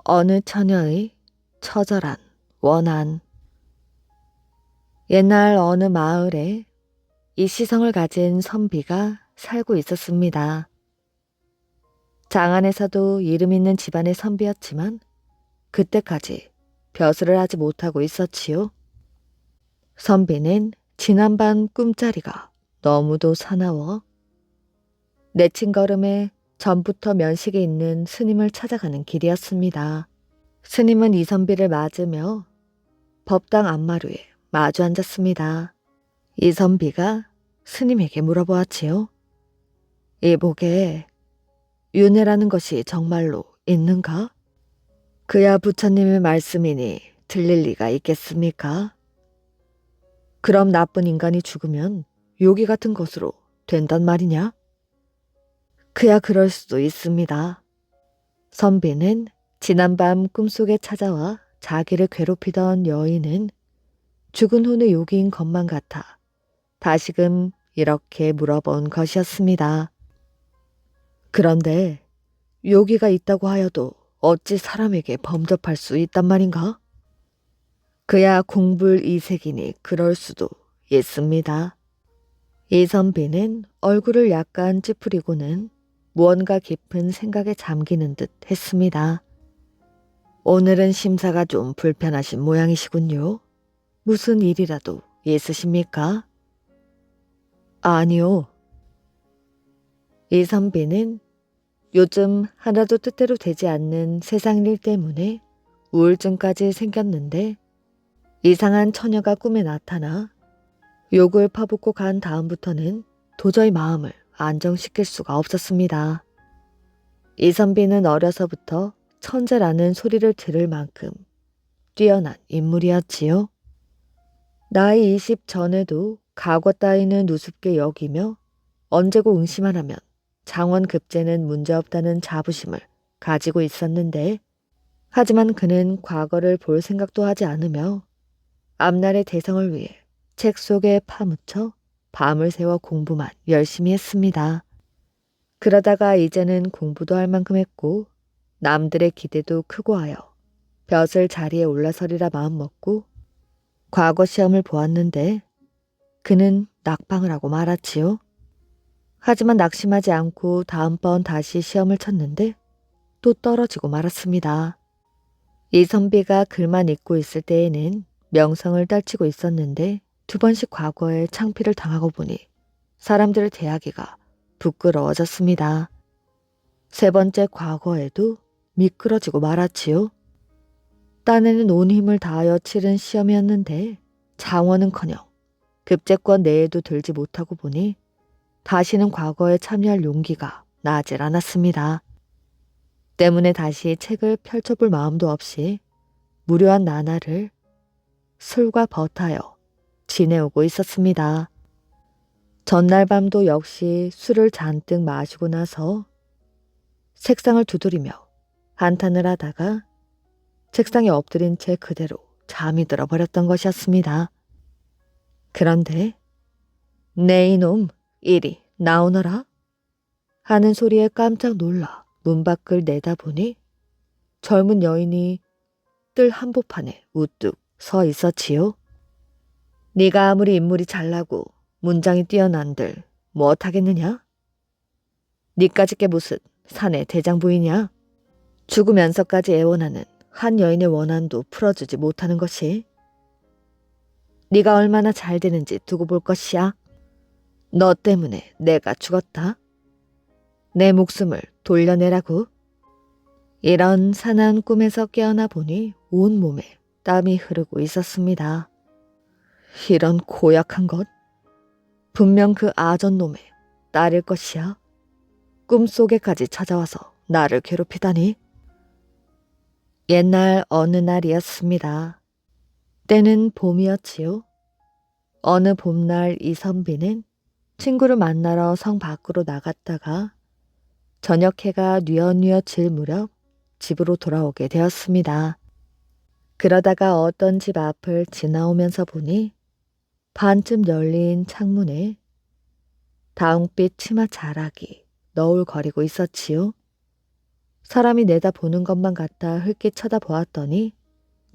어느 처녀의 처절한 원한. 옛날 어느 마을에 이시성을 가진 선비가 살고 있었습니다. 장안에서도 이름 있는 집안의 선비였지만 그때까지 벼슬을 하지 못하고 있었지요. 선비는 지난밤 꿈자리가 너무도 사나워 내친 걸음에 전부터 면식에 있는 스님을 찾아가는 길이었습니다. 스님은 이 선비를 맞으며 법당 앞마루에 마주 앉았습니다. 이 선비가 스님에게 물어보았지요. 이 복에 윤회라는 것이 정말로 있는가? 그야 부처님의 말씀이니 들릴 리가 있겠습니까? 그럼 나쁜 인간이 죽으면 요기 같은 것으로 된단 말이냐? 그야 그럴 수도 있습니다. 선비는 지난밤 꿈속에 찾아와 자기를 괴롭히던 여인은 죽은 후의 요기인 것만 같아 다시금 이렇게 물어본 것이었습니다. 그런데 요기가 있다고 하여도 어찌 사람에게 범접할 수 있단 말인가? 그야 공불이색이니 그럴 수도 있습니다. 이 선비는 얼굴을 약간 찌푸리고는 무언가 깊은 생각에 잠기는 듯 했습니다. 오늘은 심사가 좀 불편하신 모양이시군요. 무슨 일이라도 있으십니까? 아니요. 이 선비는 요즘 하나도 뜻대로 되지 않는 세상 일 때문에 우울증까지 생겼는데 이상한 처녀가 꿈에 나타나 욕을 퍼붓고 간 다음부터는 도저히 마음을 안정시킬 수가 없었습니다. 이 선비는 어려서부터 천재라는 소리를 들을 만큼 뛰어난 인물이었지요. 나이 20 전에도 과거 따위는 우습게 여기며 언제고 응시만 하면 장원급제는 문제없다는 자부심을 가지고 있었는데 하지만 그는 과거를 볼 생각도 하지 않으며 앞날의 대성을 위해 책 속에 파묻혀 밤을 새워 공부만 열심히 했습니다. 그러다가 이제는 공부도 할 만큼 했고 남들의 기대도 크고 하여 벼슬 자리에 올라서리라 마음먹고 과거 시험을 보았는데 그는 낙방을 하고 말았지요. 하지만 낙심하지 않고 다음번 다시 시험을 쳤는데 또 떨어지고 말았습니다. 이 선비가 글만 읽고 있을 때에는 명성을 떨치고 있었는데 두 번씩 과거에 창피를 당하고 보니 사람들을 대하기가 부끄러워졌습니다. 세 번째 과거에도 미끄러지고 말았지요. 딴에는 온 힘을 다하여 치른 시험이었는데 장원은커녕 급제권 내에도 들지 못하고 보니 다시는 과거에 참여할 용기가 나질 않았습니다. 때문에 다시 책을 펼쳐볼 마음도 없이 무료한 나날을 술과 버타여 지내오고 있었습니다. 전날 밤도 역시 술을 잔뜩 마시고 나서 책상을 두드리며 한탄을 하다가 책상에 엎드린 채 그대로 잠이 들어버렸던 것이었습니다. 그런데 내 이놈 이리 나오너라 하는 소리에 깜짝 놀라 문 밖을 내다보니 젊은 여인이 뜰 한복판에 우뚝 서 있었지요. 네가 아무리 인물이 잘나고 문장이 뛰어난들 무엇하겠느냐? 니까짓 게 무슨 사내 대장부이냐? 죽으면서까지 애원하는 한 여인의 원한도 풀어주지 못하는 것이 네가 얼마나 잘 되는지 두고 볼 것이야. 너 때문에 내가 죽었다. 내 목숨을 돌려내라고. 이런 사나운 꿈에서 깨어나 보니 온몸에 땀이 흐르고 있었습니다. 이런 고약한 것. 분명 그 아전놈의 딸일 것이야. 꿈속에까지 찾아와서 나를 괴롭히다니. 옛날 어느 날이었습니다. 때는 봄이었지요. 어느 봄날 이 선비는 친구를 만나러 성 밖으로 나갔다가 저녁 해가 뉘엿뉘엿 질 무렵 집으로 돌아오게 되었습니다. 그러다가 어떤 집 앞을 지나오면서 보니 반쯤 열린 창문에 다홍빛 치마 자락이 너울거리고 있었지요. 사람이 내다보는 것만 같아 흘낏 쳐다보았더니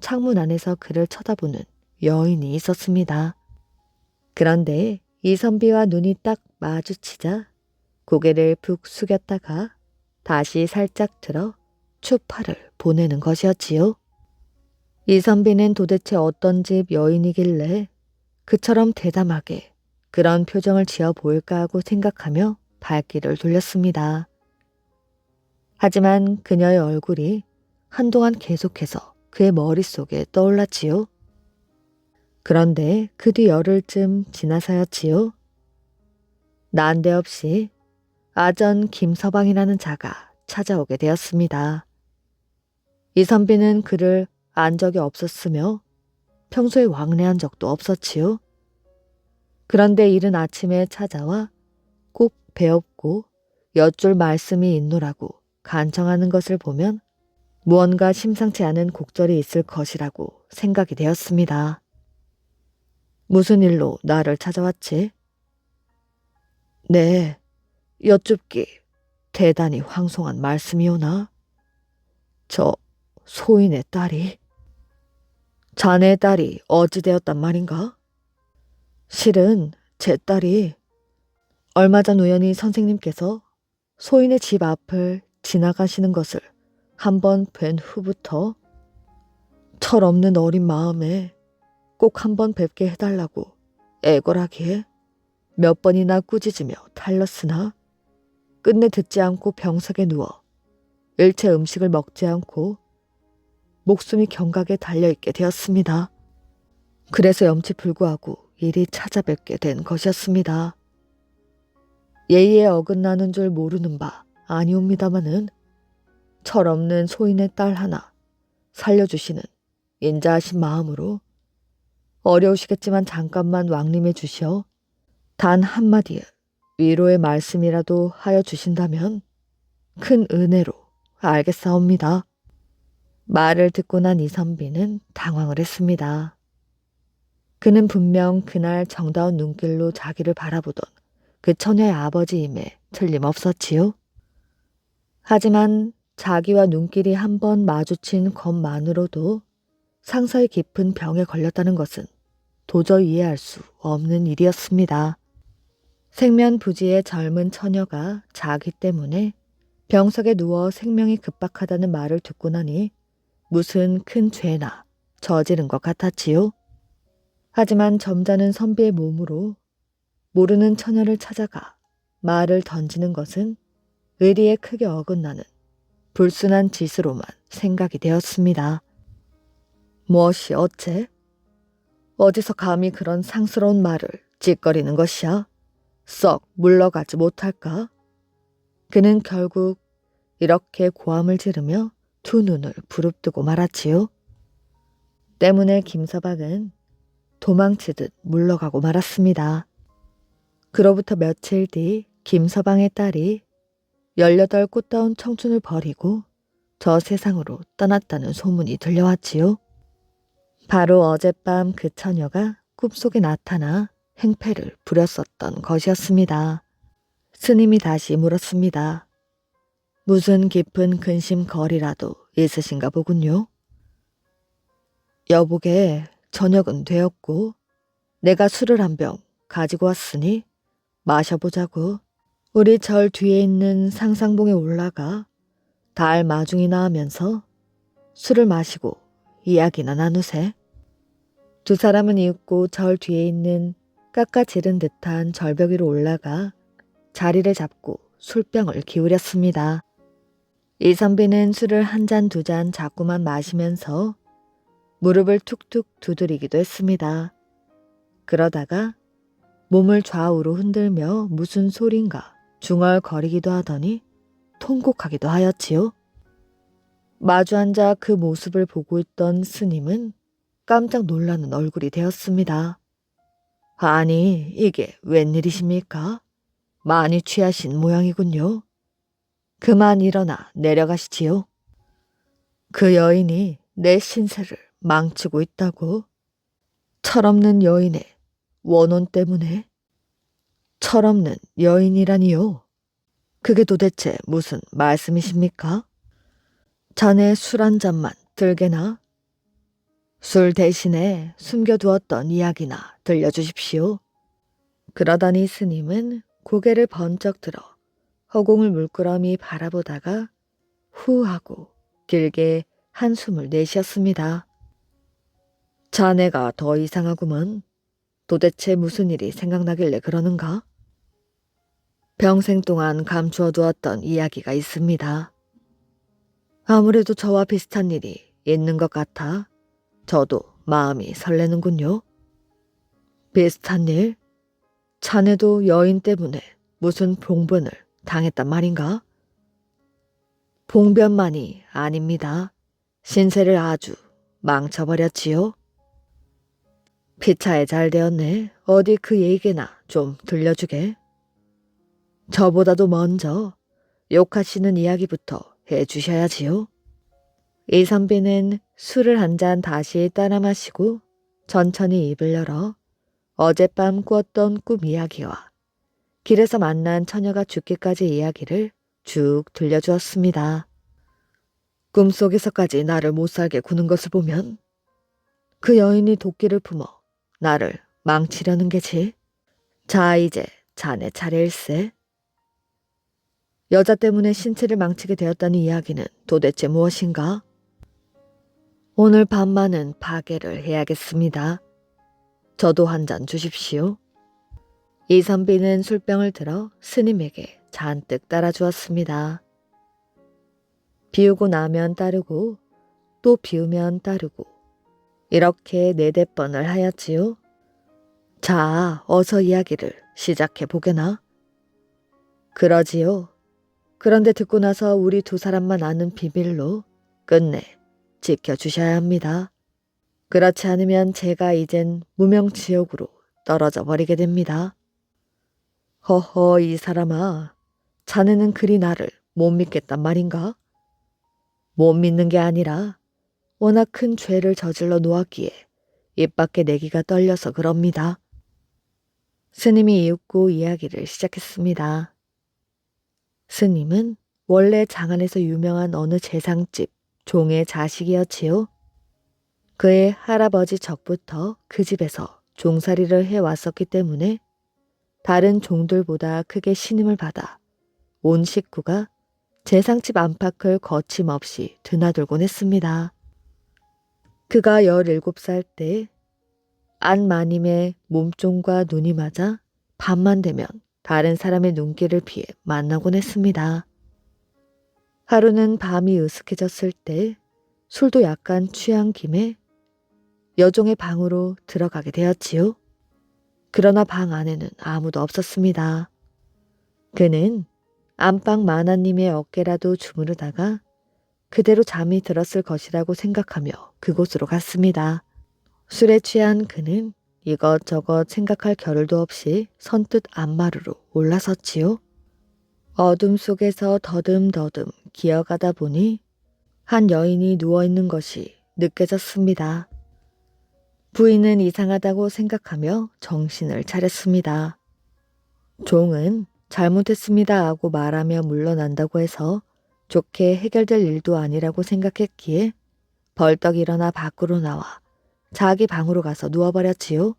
창문 안에서 그를 쳐다보는 여인이 있었습니다. 그런데 이선비와 눈이 딱 마주치자 고개를 푹 숙였다가 다시 살짝 들어 추파를 보내는 것이었지요. 이선비는 도대체 어떤 집 여인이길래 그처럼 대담하게 그런 표정을 지어 보일까 하고 생각하며 발길을 돌렸습니다. 하지만 그녀의 얼굴이 한동안 계속해서 그의 머릿속에 떠올랐지요. 그런데 그 뒤 열흘쯤 지나서였지요. 난데없이 아전 김서방이라는 자가 찾아오게 되었습니다. 이선비는 그를 안 적이 없었으며 평소에 왕래한 적도 없었지요. 그런데 이른 아침에 찾아와 꼭 배웠고 여쭐 말씀이 있노라고 간청하는 것을 보면 무언가 심상치 않은 곡절이 있을 것이라고 생각이 되었습니다. 무슨 일로 나를 찾아왔지? 네, 여쭙기 대단히 황송한 말씀이오나? 저 소인의 딸이? 자네 딸이 어찌 되었단 말인가? 실은 제 딸이 얼마 전 우연히 선생님께서 소인의 집 앞을 지나가시는 것을 한번 뵌 후부터 철없는 어린 마음에 꼭 한번 뵙게 해달라고 애걸하기에 몇 번이나 꾸짖으며 달렀으나 끝내 듣지 않고 병석에 누워 일체 음식을 먹지 않고 목숨이 경각에 달려있게 되었습니다. 그래서 염치불구하고 이리 찾아뵙게 된 것이었습니다. 예의에 어긋나는 줄 모르는 바 아니옵니다마는 철없는 소인의 딸 하나 살려주시는 인자하신 마음으로 어려우시겠지만 잠깐만 왕림해 주시어 단 한마디의 위로의 말씀이라도 하여 주신다면 큰 은혜로 알겠사옵니다. 말을 듣고 난 이선비는 당황을 했습니다. 그는 분명 그날 정다운 눈길로 자기를 바라보던 그 처녀의 아버지임에 틀림없었지요. 하지만 자기와 눈길이 한 번 마주친 것만으로도 상서의 깊은 병에 걸렸다는 것은 도저히 이해할 수 없는 일이었습니다. 생면부지의 젊은 처녀가 자기 때문에 병석에 누워 생명이 급박하다는 말을 듣고 나니 무슨 큰 죄나 저지른 것 같았지요. 하지만 점잖은 선비의 몸으로 모르는 처녀를 찾아가 말을 던지는 것은 의리에 크게 어긋나는 불순한 짓으로만 생각이 되었습니다. 무엇이 어째? 어디서 감히 그런 상스러운 말을 찌꺼리는 것이야? 썩 물러가지 못할까? 그는 결국 이렇게 고함을 지르며 두 눈을 부릅뜨고 말았지요. 때문에 김서방은 도망치듯 물러가고 말았습니다. 그로부터 며칠 뒤 김서방의 딸이 18 꽃다운 청춘을 버리고 저 세상으로 떠났다는 소문이 들려왔지요. 바로 어젯밤 그 처녀가 꿈속에 나타나 행패를 부렸었던 것이었습니다. 스님이 다시 물었습니다. 무슨 깊은 근심거리라도 있으신가 보군요. 여보게 저녁은 되었고 내가 술을 한 병 가지고 왔으니 마셔보자고. 우리 절 뒤에 있는 상상봉에 올라가 달 마중이나 하면서 술을 마시고 이야기나 나누세. 두 사람은 이윽고 절 뒤에 있는 깎아지른 듯한 절벽 위로 올라가 자리를 잡고 술병을 기울였습니다. 이선비는 술을 한 잔 두 잔 자꾸만 마시면서 무릎을 툭툭 두드리기도 했습니다. 그러다가 몸을 좌우로 흔들며 무슨 소린가 중얼거리기도 하더니 통곡하기도 하였지요. 마주 앉아 그 모습을 보고 있던 스님은 깜짝 놀라는 얼굴이 되었습니다. 아니, 이게 웬일이십니까? 많이 취하신 모양이군요. 그만 일어나 내려가시지요. 그 여인이 내 신세를 망치고 있다고. 철없는 여인의 원혼 때문에. 철없는 여인이라니요. 그게 도대체 무슨 말씀이십니까? 자네 술 한 잔만 들게나? 술 대신에 숨겨두었던 이야기나 들려주십시오. 그러더니 스님은 고개를 번쩍 들어 허공을 물끄러미 바라보다가 후 하고 길게 한숨을 내쉬었습니다. 자네가 더 이상하구먼. 도대체 무슨 일이 생각나길래 그러는가? 평생 동안 감추어두었던 이야기가 있습니다. 아무래도 저와 비슷한 일이 있는 것 같아 저도 마음이 설레는군요. 비슷한 일? 자네도 여인 때문에 무슨 봉변을 당했단 말인가? 봉변만이 아닙니다. 신세를 아주 망쳐버렸지요. 피차에 잘 되었네. 어디 그 얘기나 좀 들려주게. 저보다도 먼저 욕하시는 이야기부터 해주셔야지요. 이 선비는 술을 한 잔 다시 따라 마시고 천천히 입을 열어 어젯밤 꾸었던 꿈 이야기와 길에서 만난 처녀가 죽기까지 이야기를 쭉 들려주었습니다. 꿈속에서까지 나를 못살게 구는 것을 보면 그 여인이 도끼를 품어 나를 망치려는 게지. 자, 이제 자네 차례일세. 여자 때문에 신체를 망치게 되었다는 이야기는 도대체 무엇인가? 오늘 밤만은 파괴를 해야겠습니다. 저도 한 잔 주십시오. 이선비는 술병을 들어 스님에게 잔뜩 따라주었습니다. 비우고 나면 따르고 또 비우면 따르고 이렇게 4-4번을 하였지요. 자, 어서 이야기를 시작해 보게나. 그러지요. 그런데 듣고 나서 우리 2사람만 아는 비밀로 끝내 지켜주셔야 합니다. 그렇지 않으면 제가 이젠 무명지옥으로 떨어져 버리게 됩니다. 허허, 이 사람아. 자네는 그리 나를 못 믿겠단 말인가? 못 믿는 게 아니라 워낙 큰 죄를 저질러 놓았기에 입 밖에 내기가 떨려서 그럽니다. 스님이 이윽고 이야기를 시작했습니다. 스님은 원래 장안에서 유명한 어느 재상집 종의 자식이었지요. 그의 할아버지 적부터 그 집에서 종살이를 해왔었기 때문에 다른 종들보다 크게 신임을 받아 온 식구가 재상집 안팎을 거침없이 드나들곤 했습니다. 그가 17살 때 안마님의 몸종과 눈이 맞아 밤만 되면 다른 사람의 눈길을 피해 만나곤 했습니다. 하루는 밤이 으슥해졌을 때 술도 약간 취한 김에 여종의 방으로 들어가게 되었지요. 그러나 방 안에는 아무도 없었습니다. 그는 안방 마나님의 어깨라도 주무르다가 그대로 잠이 들었을 것이라고 생각하며 그곳으로 갔습니다. 술에 취한 그는 이것저것 생각할 겨를도 없이 선뜻 안마루로 올라섰지요. 어둠 속에서 더듬더듬 기어가다 보니 한 여인이 누워있는 것이 느껴졌습니다. 부인은 이상하다고 생각하며 정신을 차렸습니다. 종은 잘못했습니다 하고 말하며 물러난다고 해서 좋게 해결될 일도 아니라고 생각했기에 벌떡 일어나 밖으로 나와 자기 방으로 가서 누워버렸지요.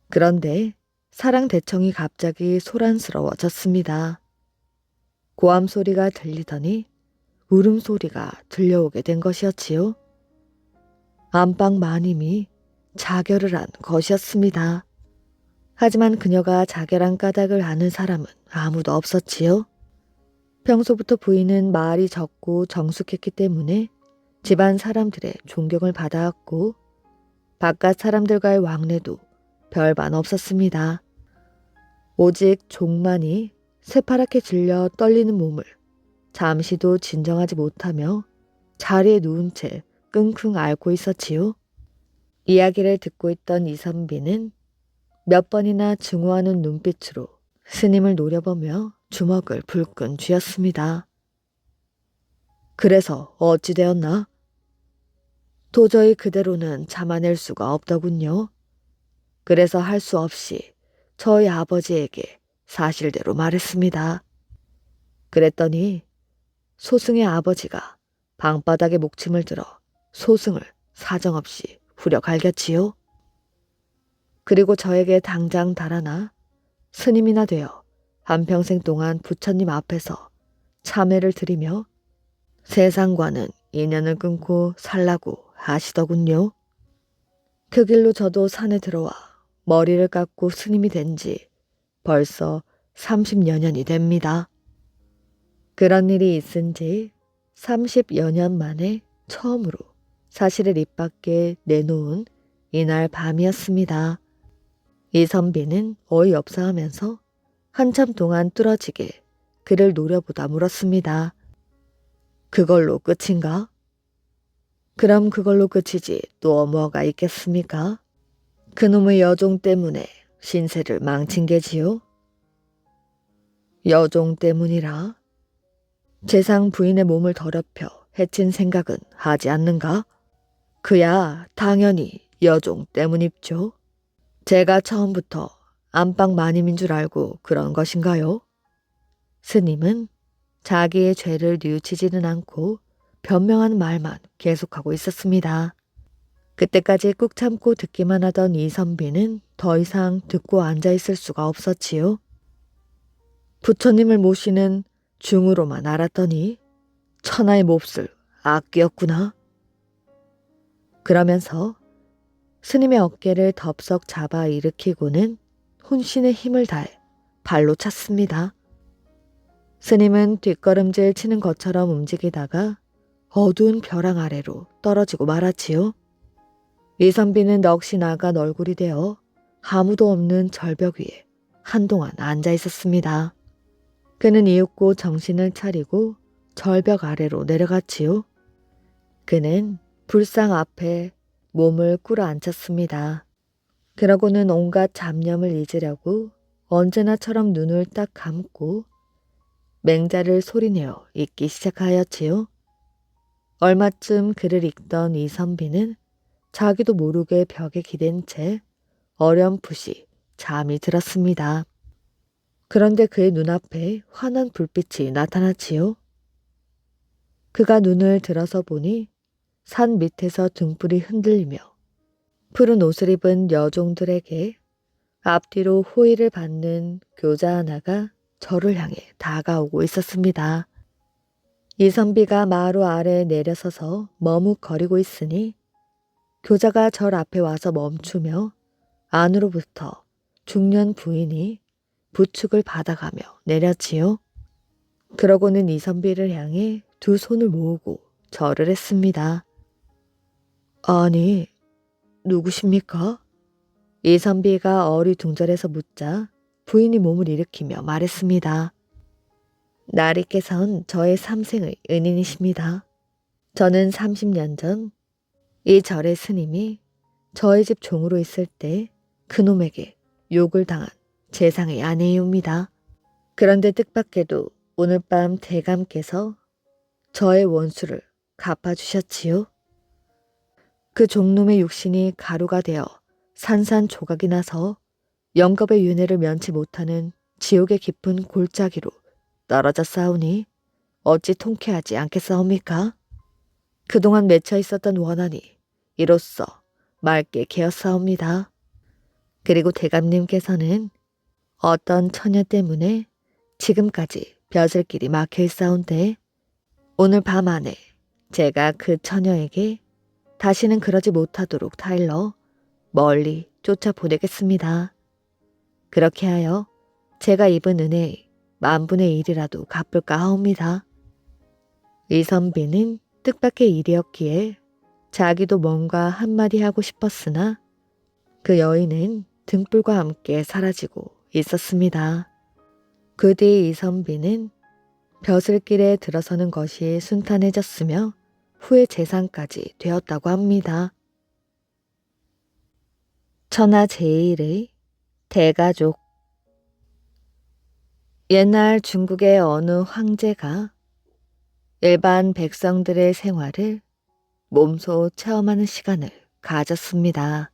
그런데 사랑대청이 갑자기 소란스러워졌습니다. 고함 소리가 들리더니 울음소리가 들려오게 된 것이었지요. 안방 마님이 자결을 한 것이었습니다. 하지만 그녀가 자결한 까닭을 아는 사람은 아무도 없었지요. 평소부터 부인은 말이 적고 정숙했기 때문에 집안 사람들의 존경을 받아왔고 바깥 사람들과의 왕래도 별반 없었습니다. 오직 종만이 새파랗게 질려 떨리는 몸을 잠시도 진정하지 못하며 자리에 누운 채 끙끙 앓고 있었지요. 이야기를 듣고 있던 이선비는 몇 번이나 증오하는 눈빛으로 스님을 노려보며 주먹을 불끈 쥐었습니다. 그래서 어찌 되었나? 도저히 그대로는 참아낼 수가 없더군요. 그래서 할 수 없이 저희 아버지에게 사실대로 말했습니다. 그랬더니 소승의 아버지가 방바닥에 목침을 들어 소승을 사정없이 후려 갈겼지요. 그리고 저에게 당장 달아나 스님이나 되어 한평생 동안 부처님 앞에서 참회를 드리며 세상과는 인연을 끊고 살라고 하시더군요. 그 길로 저도 산에 들어와 머리를 깎고 스님이 된 지 벌써 30여 년이 됩니다. 그런 일이 있은 지 30여 년 만에 처음으로 사실을 입 밖에 내놓은 이날 밤이었습니다. 이선비는 어이없어 하면서 한참 동안 뚫어지게 그를 노려보다 물었습니다. 그걸로 끝인가? 그럼 그걸로 끝이지 또 뭐가 있겠습니까? 그놈의 여종 때문에 신세를 망친 게지요. 여종 때문이라? 재상 부인의 몸을 더럽혀 해친 생각은 하지 않는가? 그야 당연히 여종 때문입죠. 제가 처음부터 안방 마님인 줄 알고 그런 것인가요? 스님은 자기의 죄를 뉘우치지는 않고 변명하는 말만 계속하고 있었습니다. 그때까지 꾹 참고 듣기만 하던 이선비는 더 이상 듣고 앉아있을 수가 없었지요. 부처님을 모시는 중으로만 알았더니 천하의 몹쓸 악귀였구나. 그러면서 스님의 어깨를 덥석 잡아 일으키고는 혼신의 힘을 다해 발로 찼습니다. 스님은 뒷걸음질 치는 것처럼 움직이다가 어두운 벼랑 아래로 떨어지고 말았지요. 이선비는 넋이 나간 얼굴이 되어 아무도 없는 절벽 위에 한동안 앉아 있었습니다. 그는 이윽고 정신을 차리고 절벽 아래로 내려갔지요. 그는 불상 앞에 몸을 꿇어 앉혔습니다. 그러고는 온갖 잡념을 잊으려고 언제나처럼 눈을 딱 감고 맹자를 소리내어 읽기 시작하였지요. 얼마쯤 글을 읽던 이선비는 자기도 모르게 벽에 기댄 채 어렴풋이 잠이 들었습니다. 그런데 그의 눈앞에 환한 불빛이 나타났지요. 그가 눈을 들어서 보니 산 밑에서 등불이 흔들리며 푸른 옷을 입은 여종들에게 앞뒤로 호의를 받는 교자 하나가 저를 향해 다가오고 있었습니다. 이선비가 마루 아래에 내려서서 머뭇거리고 있으니 교자가 절 앞에 와서 멈추며 안으로부터 중년 부인이 부축을 받아가며 내렸지요. 그러고는 이선비를 향해 두 손을 모으고 절을 했습니다. 아니, 누구십니까? 이선비가 어리둥절해서 묻자 부인이 몸을 일으키며 말했습니다. 나리께선 저의 삼생의 은인이십니다. 저는 30년 전 이 절의 스님이 저의 집 종으로 있을 때 그놈에게 욕을 당한 재상의 아내이옵니다. 그런데 뜻밖에도 오늘 밤 대감께서 저의 원수를 갚아주셨지요. 그 종놈의 육신이 가루가 되어 산산조각이 나서 영겁의 윤회를 면치 못하는 지옥의 깊은 골짜기로 떨어져 싸우니 어찌 통쾌하지 않겠사옵니까? 그동안 맺혀 있었던 원한이 이로써 맑게 개었사옵니다. 그리고 대감님께서는 어떤 처녀 때문에 지금까지 벼슬길이 막혀 있사온데 오늘 밤 안에 제가 그 처녀에게 다시는 그러지 못하도록 타일러 멀리 쫓아보내겠습니다. 그렇게 하여 제가 입은 은혜의 10,000분의 1이라도 갚을까 하옵니다. 이선비는 뜻밖의 일이었기에 자기도 뭔가 한마디 하고 싶었으나 그 여인은 등불과 함께 사라지고 있었습니다. 그 뒤 이선비는 벼슬길에 들어서는 것이 순탄해졌으며 후에 재상까지 되었다고 합니다. 천하 제일의 대가족. 옛날 중국의 어느 황제가 일반 백성들의 생활을 몸소 체험하는 시간을 가졌습니다.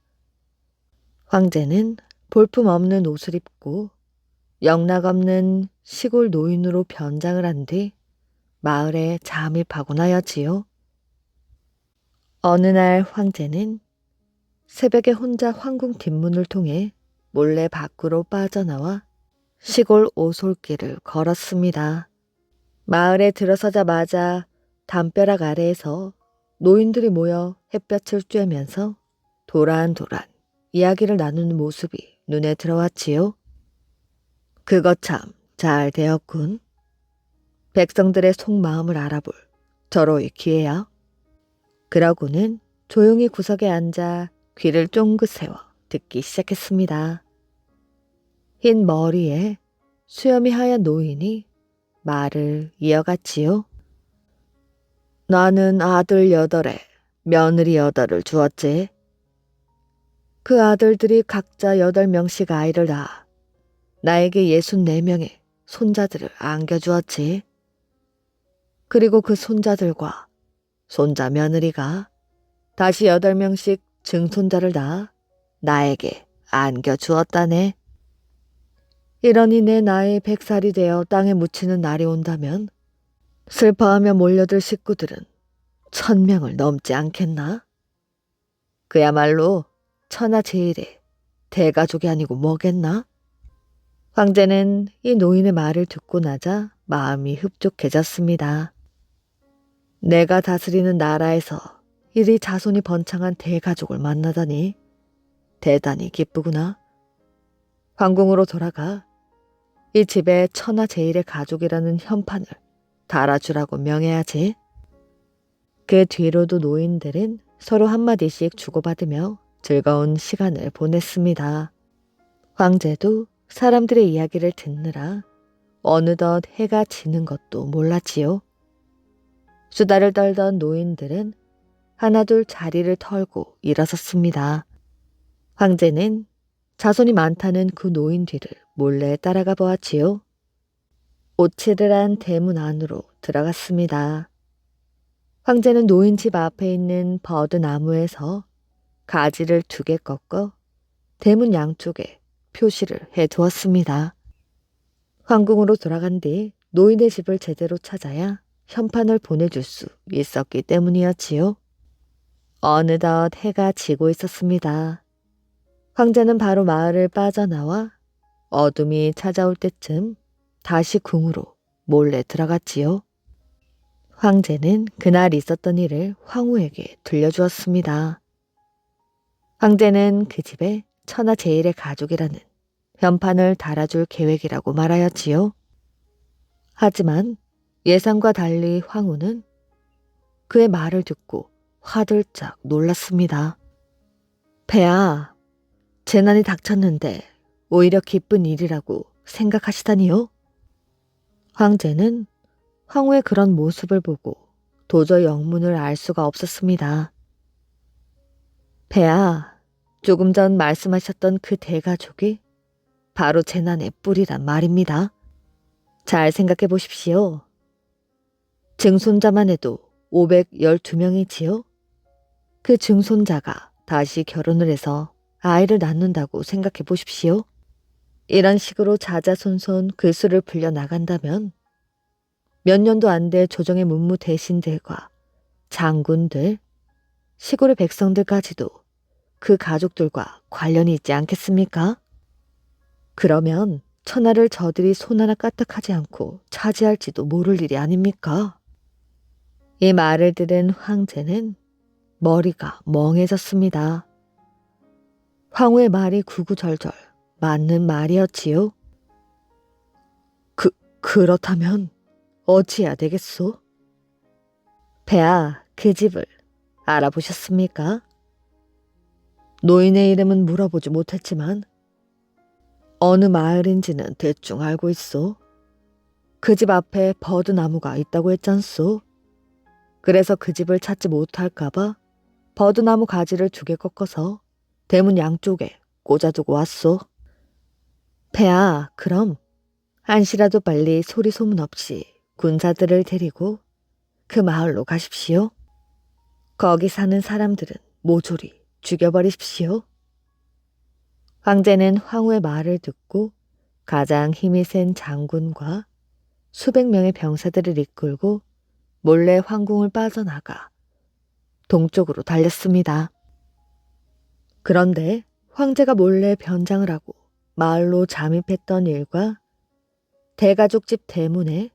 황제는 볼품없는 옷을 입고 영락없는 시골 노인으로 변장을 한 뒤 마을에 잠입하곤 하였지요. 어느 날 황제는 새벽에 혼자 황궁 뒷문을 통해 몰래 밖으로 빠져나와 시골 오솔길을 걸었습니다. 마을에 들어서자마자 담벼락 아래에서 노인들이 모여 햇볕을 쬐면서 도란도란 이야기를 나누는 모습이 눈에 들어왔지요. 그것 참 잘 되었군. 백성들의 속마음을 알아볼 절호의 기회야. 그러고는 조용히 구석에 앉아 귀를 쫑긋 세워 듣기 시작했습니다. 흰 머리에 수염이 하얀 노인이 말을 이어갔지요. 나는 아들 8에 며느리 8을 주었지. 그 아들들이 각자 8명씩 아이를 낳아 나에게 64명의 손자들을 안겨주었지. 그리고 그 손자들과 손자 며느리가 다시 8명씩 증손자를 낳아 나에게 안겨주었다네. 이러니 내 나이 100살이 되어 땅에 묻히는 날이 온다면 슬퍼하며 몰려들 식구들은 1000명을 넘지 않겠나? 그야말로 천하제일의 대가족이 아니고 뭐겠나? 황제는 이 노인의 말을 듣고 나자 마음이 흡족해졌습니다. 내가 다스리는 나라에서 이리 자손이 번창한 대가족을 만나다니 대단히 기쁘구나. 황궁으로 돌아가 이 집에 천하제일의 가족이라는 현판을 달아주라고 명해야지. 그 뒤로도 노인들은 서로 한마디씩 주고받으며 즐거운 시간을 보냈습니다. 황제도 사람들의 이야기를 듣느라 어느덧 해가 지는 것도 몰랐지요. 수다를 떨던 노인들은 하나둘 자리를 털고 일어섰습니다. 황제는 자손이 많다는 그 노인 뒤를 몰래 따라가 보았지요. 오칠을 대문 안으로 들어갔습니다. 황제는 노인 집 앞에 있는 버드나무에서 가지를 2개 꺾어 대문 양쪽에 표시를 해두었습니다. 황궁으로 돌아간 뒤 노인의 집을 제대로 찾아야 현판을 보내줄 수 있었기 때문이었지요. 어느덧 해가 지고 있었습니다. 황제는 바로 마을을 빠져나와 어둠이 찾아올 때쯤 다시 궁으로 몰래 들어갔지요. 황제는 그날 있었던 일을 황후에게 들려주었습니다. 황제는 그 집에 천하제일의 가족이라는 현판을 달아줄 계획이라고 말하였지요. 하지만 예상과 달리 황후는 그의 말을 듣고 화들짝 놀랐습니다. 폐하, 재난이 닥쳤는데 오히려 기쁜 일이라고 생각하시다니요? 황제는 황후의 그런 모습을 보고 도저히 영문을 알 수가 없었습니다. 폐하, 조금 전 말씀하셨던 그 대가족이 바로 재난의 뿌리란 말입니다. 잘 생각해 보십시오. 증손자만 해도 512명이지요? 그 증손자가 다시 결혼을 해서 아이를 낳는다고 생각해 보십시오. 이런 식으로 자자손손 그 수를 불려나간다면 몇 년도 안 돼 조정의 문무 대신들과 장군들, 시골의 백성들까지도 그 가족들과 관련이 있지 않겠습니까? 그러면 천하를 저들이 손 하나 까딱하지 않고 차지할지도 모를 일이 아닙니까? 이 말을 들은 황제는 머리가 멍해졌습니다. 황후의 말이 구구절절 맞는 말이었지요. 그렇다면 어찌해야 되겠소? 폐하, 그 집을 알아보셨습니까? 노인의 이름은 물어보지 못했지만 어느 마을인지는 대충 알고 있소. 그 집 앞에 버드나무가 있다고 했잖소. 그래서 그 집을 찾지 못할까봐 버드나무 가지를 2개 꺾어서 대문 양쪽에 꽂아두고 왔소. 폐하, 그럼 한시라도 빨리 소리 소문 없이 군사들을 데리고 그 마을로 가십시오. 거기 사는 사람들은 모조리 죽여버리십시오. 황제는 황후의 말을 듣고 가장 힘이 센 장군과 수백 명의 병사들을 이끌고 몰래 황궁을 빠져나가 동쪽으로 달렸습니다. 그런데 황제가 몰래 변장을 하고 마을로 잠입했던 일과 대가족집 대문에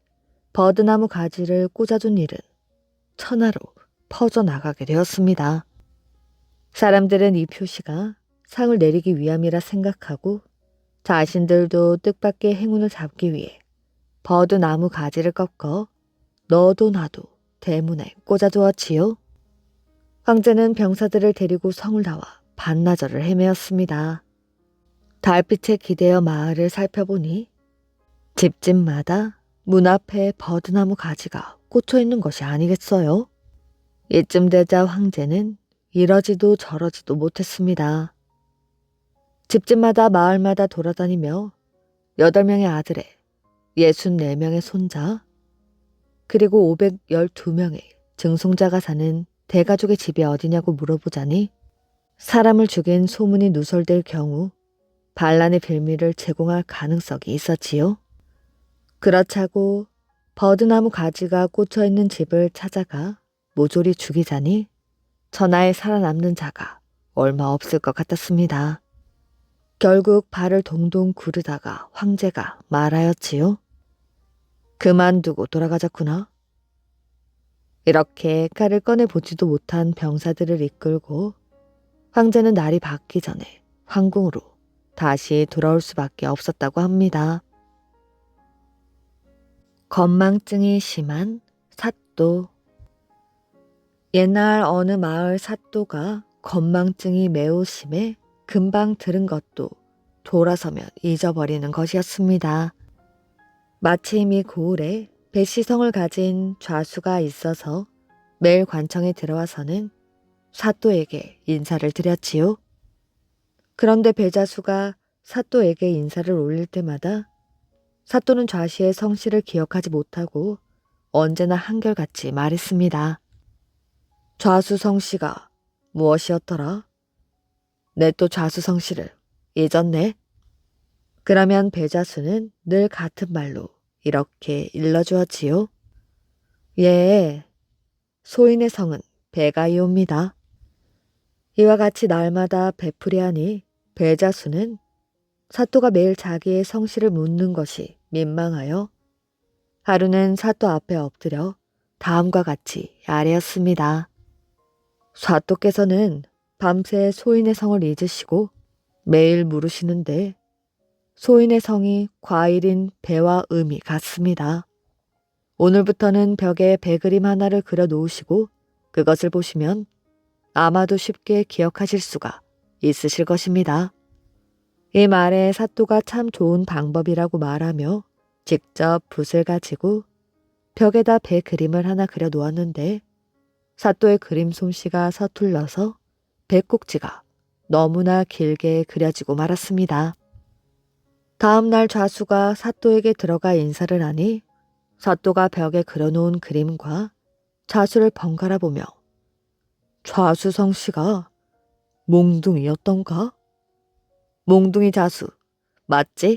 버드나무 가지를 꽂아둔 일은 천하로 퍼져나가게 되었습니다. 사람들은 이 표시가 상을 내리기 위함이라 생각하고 자신들도 뜻밖의 행운을 잡기 위해 버드나무 가지를 꺾어 너도 나도 대문에 꽂아두었지요. 황제는 병사들을 데리고 성을 나와 반나절을 헤매었습니다. 달빛에 기대어 마을을 살펴보니 집집마다 문 앞에 버드나무 가지가 꽂혀 있는 것이 아니겠어요? 이쯤 되자 황제는 이러지도 저러지도 못했습니다. 집집마다 마을마다 돌아다니며 8명의 아들에 64명의 손자 그리고 512명의 증손자가 사는 대가족의 집이 어디냐고 물어보자니 사람을 죽인 소문이 누설될 경우 반란의 빌미를 제공할 가능성이 있었지요. 그렇자고 버드나무 가지가 꽂혀있는 집을 찾아가 모조리 죽이자니 천하에 살아남는 자가 얼마 없을 것 같았습니다. 결국 발을 동동 구르다가 황제가 말하였지요. 그만두고 돌아가자꾸나. 이렇게 칼을 꺼내보지도 못한 병사들을 이끌고 황제는 날이 밝기 전에 황궁으로 다시 돌아올 수밖에 없었다고 합니다. 건망증이 심한 사또. 옛날 어느 마을 사또가 건망증이 매우 심해 금방 들은 것도 돌아서면 잊어버리는 것이었습니다. 마침 이 고을에 배시성을 가진 좌수가 있어서 매일 관청에 들어와서는 사또에게 인사를 드렸지요. 그런데 배자수가 사또에게 인사를 올릴 때마다 사또는 좌씨의 성씨를 기억하지 못하고 언제나 한결같이 말했습니다. 좌수 성씨가 무엇이었더라? 내 또 좌수 성씨를 잊었네. 그러면 배자수는 늘 같은 말로 이렇게 일러주었지요. 예, 소인의 성은 배가이옵니다. 이와 같이 날마다 베풀이하니 배자수는 사또가 매일 자기의 성씨를 묻는 것이 민망하여 하루는 사또 앞에 엎드려 다음과 같이 아뢰었습니다. 사또께서는 밤새 소인의 성을 잊으시고 매일 물으시는데 소인의 성이 과일인 배와 음이 같습니다. 오늘부터는 벽에 배 그림 하나를 그려 놓으시고 그것을 보시면 아마도 쉽게 기억하실 수가 있으실 것입니다. 이 말에 사또가 참 좋은 방법이라고 말하며 직접 붓을 가지고 벽에다 배 그림을 하나 그려 놓았는데 사또의 그림 솜씨가 서툴러서 배꼭지가 너무나 길게 그려지고 말았습니다. 다음 날 좌수가 사또에게 들어가 인사를 하니 사또가 벽에 그려놓은 그림과 좌수를 번갈아 보며 좌수 성씨가 몽둥이였던가? 몽둥이 자수, 맞지?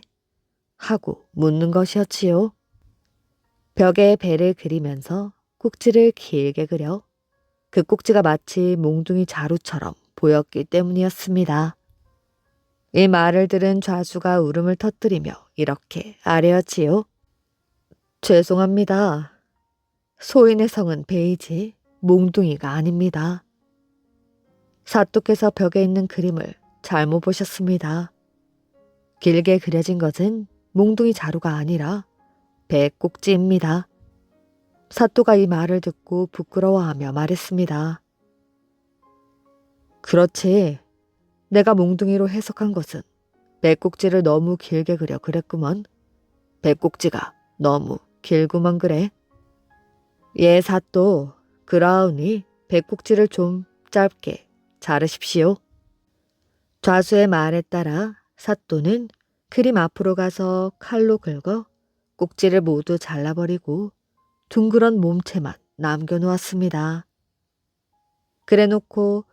하고 묻는 것이었지요. 벽에 배를 그리면서 꼭지를 길게 그려 그 꼭지가 마치 몽둥이 자루처럼 보였기 때문이었습니다. 이 말을 들은 좌수가 울음을 터뜨리며 이렇게 아뢰었지요. 죄송합니다. 소인의 성은 배이지 몽둥이가 아닙니다. 사또께서 벽에 있는 그림을 잘못 보셨습니다. 길게 그려진 것은 몽둥이 자루가 아니라 배 꼭지입니다. 사또가 이 말을 듣고 부끄러워하며 말했습니다. 그렇지. 내가 몽둥이로 해석한 것은 배꼭지를 너무 길게 그려 그랬구먼. 배꼭지가 너무 길구먼 그래. 예, 사또. 그러하오니 배꼭지를 좀 짧게 자르십시오. 좌수의 말에 따라 사또는 그림 앞으로 가서 칼로 긁어 꼭지를 모두 잘라버리고 둥그런 몸체만 남겨놓았습니다. 그래놓고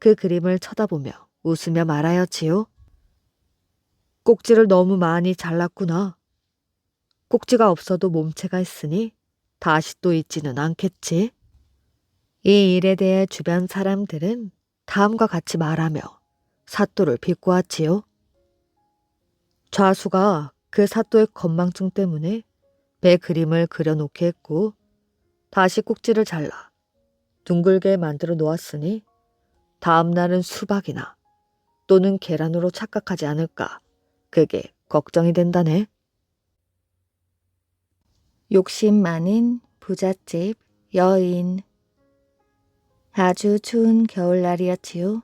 그 그림을 쳐다보며 웃으며 말하였지요. 꼭지를 너무 많이 잘랐구나. 꼭지가 없어도 몸체가 있으니 다시 또 있지는 않겠지. 이 일에 대해 주변 사람들은 다음과 같이 말하며 사또를 비꼬았지요. 좌수가 그 사또의 건망증 때문에 배 그림을 그려놓게 했고 다시 꼭지를 잘라 둥글게 만들어 놓았으니 다음 날은 수박이나 또는 계란으로 착각하지 않을까. 그게 걱정이 된다네. 욕심 많은 부잣집 여인. 아주 추운 겨울날이었지요.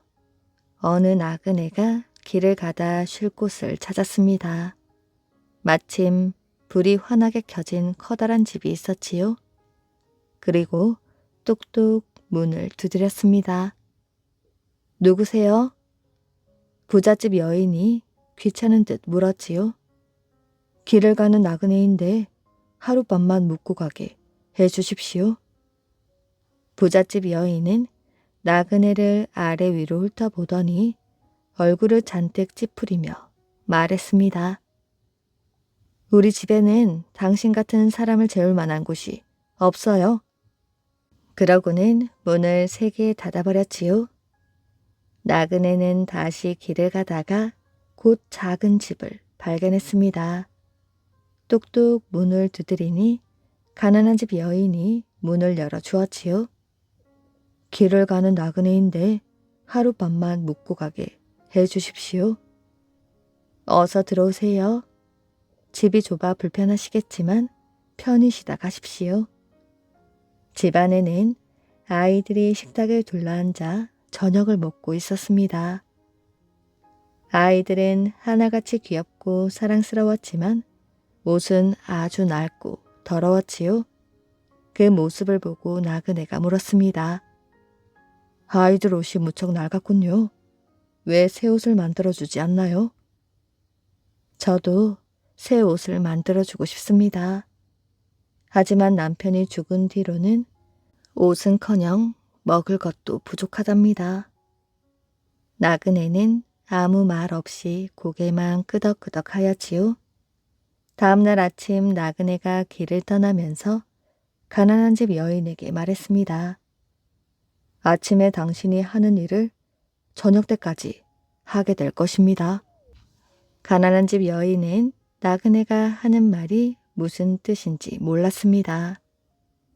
어느 나그네가 길을 가다 쉴 곳을 찾았습니다. 마침 불이 환하게 켜진 커다란 집이 있었지요. 그리고 뚝뚝 문을 두드렸습니다. 누구세요? 부잣집 여인이 귀찮은 듯 물었지요. 길을 가는 나그네인데 하룻밤만 묵고 가게 해주십시오. 부잣집 여인은 나그네를 아래 위로 훑어보더니 얼굴을 잔뜩 찌푸리며 말했습니다. 우리 집에는 당신 같은 사람을 재울 만한 곳이 없어요. 그러고는 문을 세게 닫아버렸지요. 나그네는 다시 길을 가다가 곧 작은 집을 발견했습니다. 뚝뚝 문을 두드리니 가난한 집 여인이 문을 열어주었지요. 길을 가는 나그네인데 하룻밤만 묵고 가게 해주십시오. 어서 들어오세요. 집이 좁아 불편하시겠지만 편히 쉬다 가십시오. 집 안에는 아이들이 식탁에 둘러앉아 저녁을 먹고 있었습니다. 아이들은 하나같이 귀엽고 사랑스러웠지만 옷은 아주 낡고 더러웠지요. 그 모습을 보고 나그네가 물었습니다. 아이들 옷이 무척 낡았군요. 왜 새 옷을 만들어주지 않나요? 저도 새 옷을 만들어주고 싶습니다. 하지만 남편이 죽은 뒤로는 옷은커녕 먹을 것도 부족하답니다. 나그네는 아무 말 없이 고개만 끄덕끄덕 하였지요. 다음날 아침 나그네가 길을 떠나면서 가난한 집 여인에게 말했습니다. 아침에 당신이 하는 일을 저녁 때까지 하게 될 것입니다. 가난한 집 여인은 나그네가 하는 말이 무슨 뜻인지 몰랐습니다.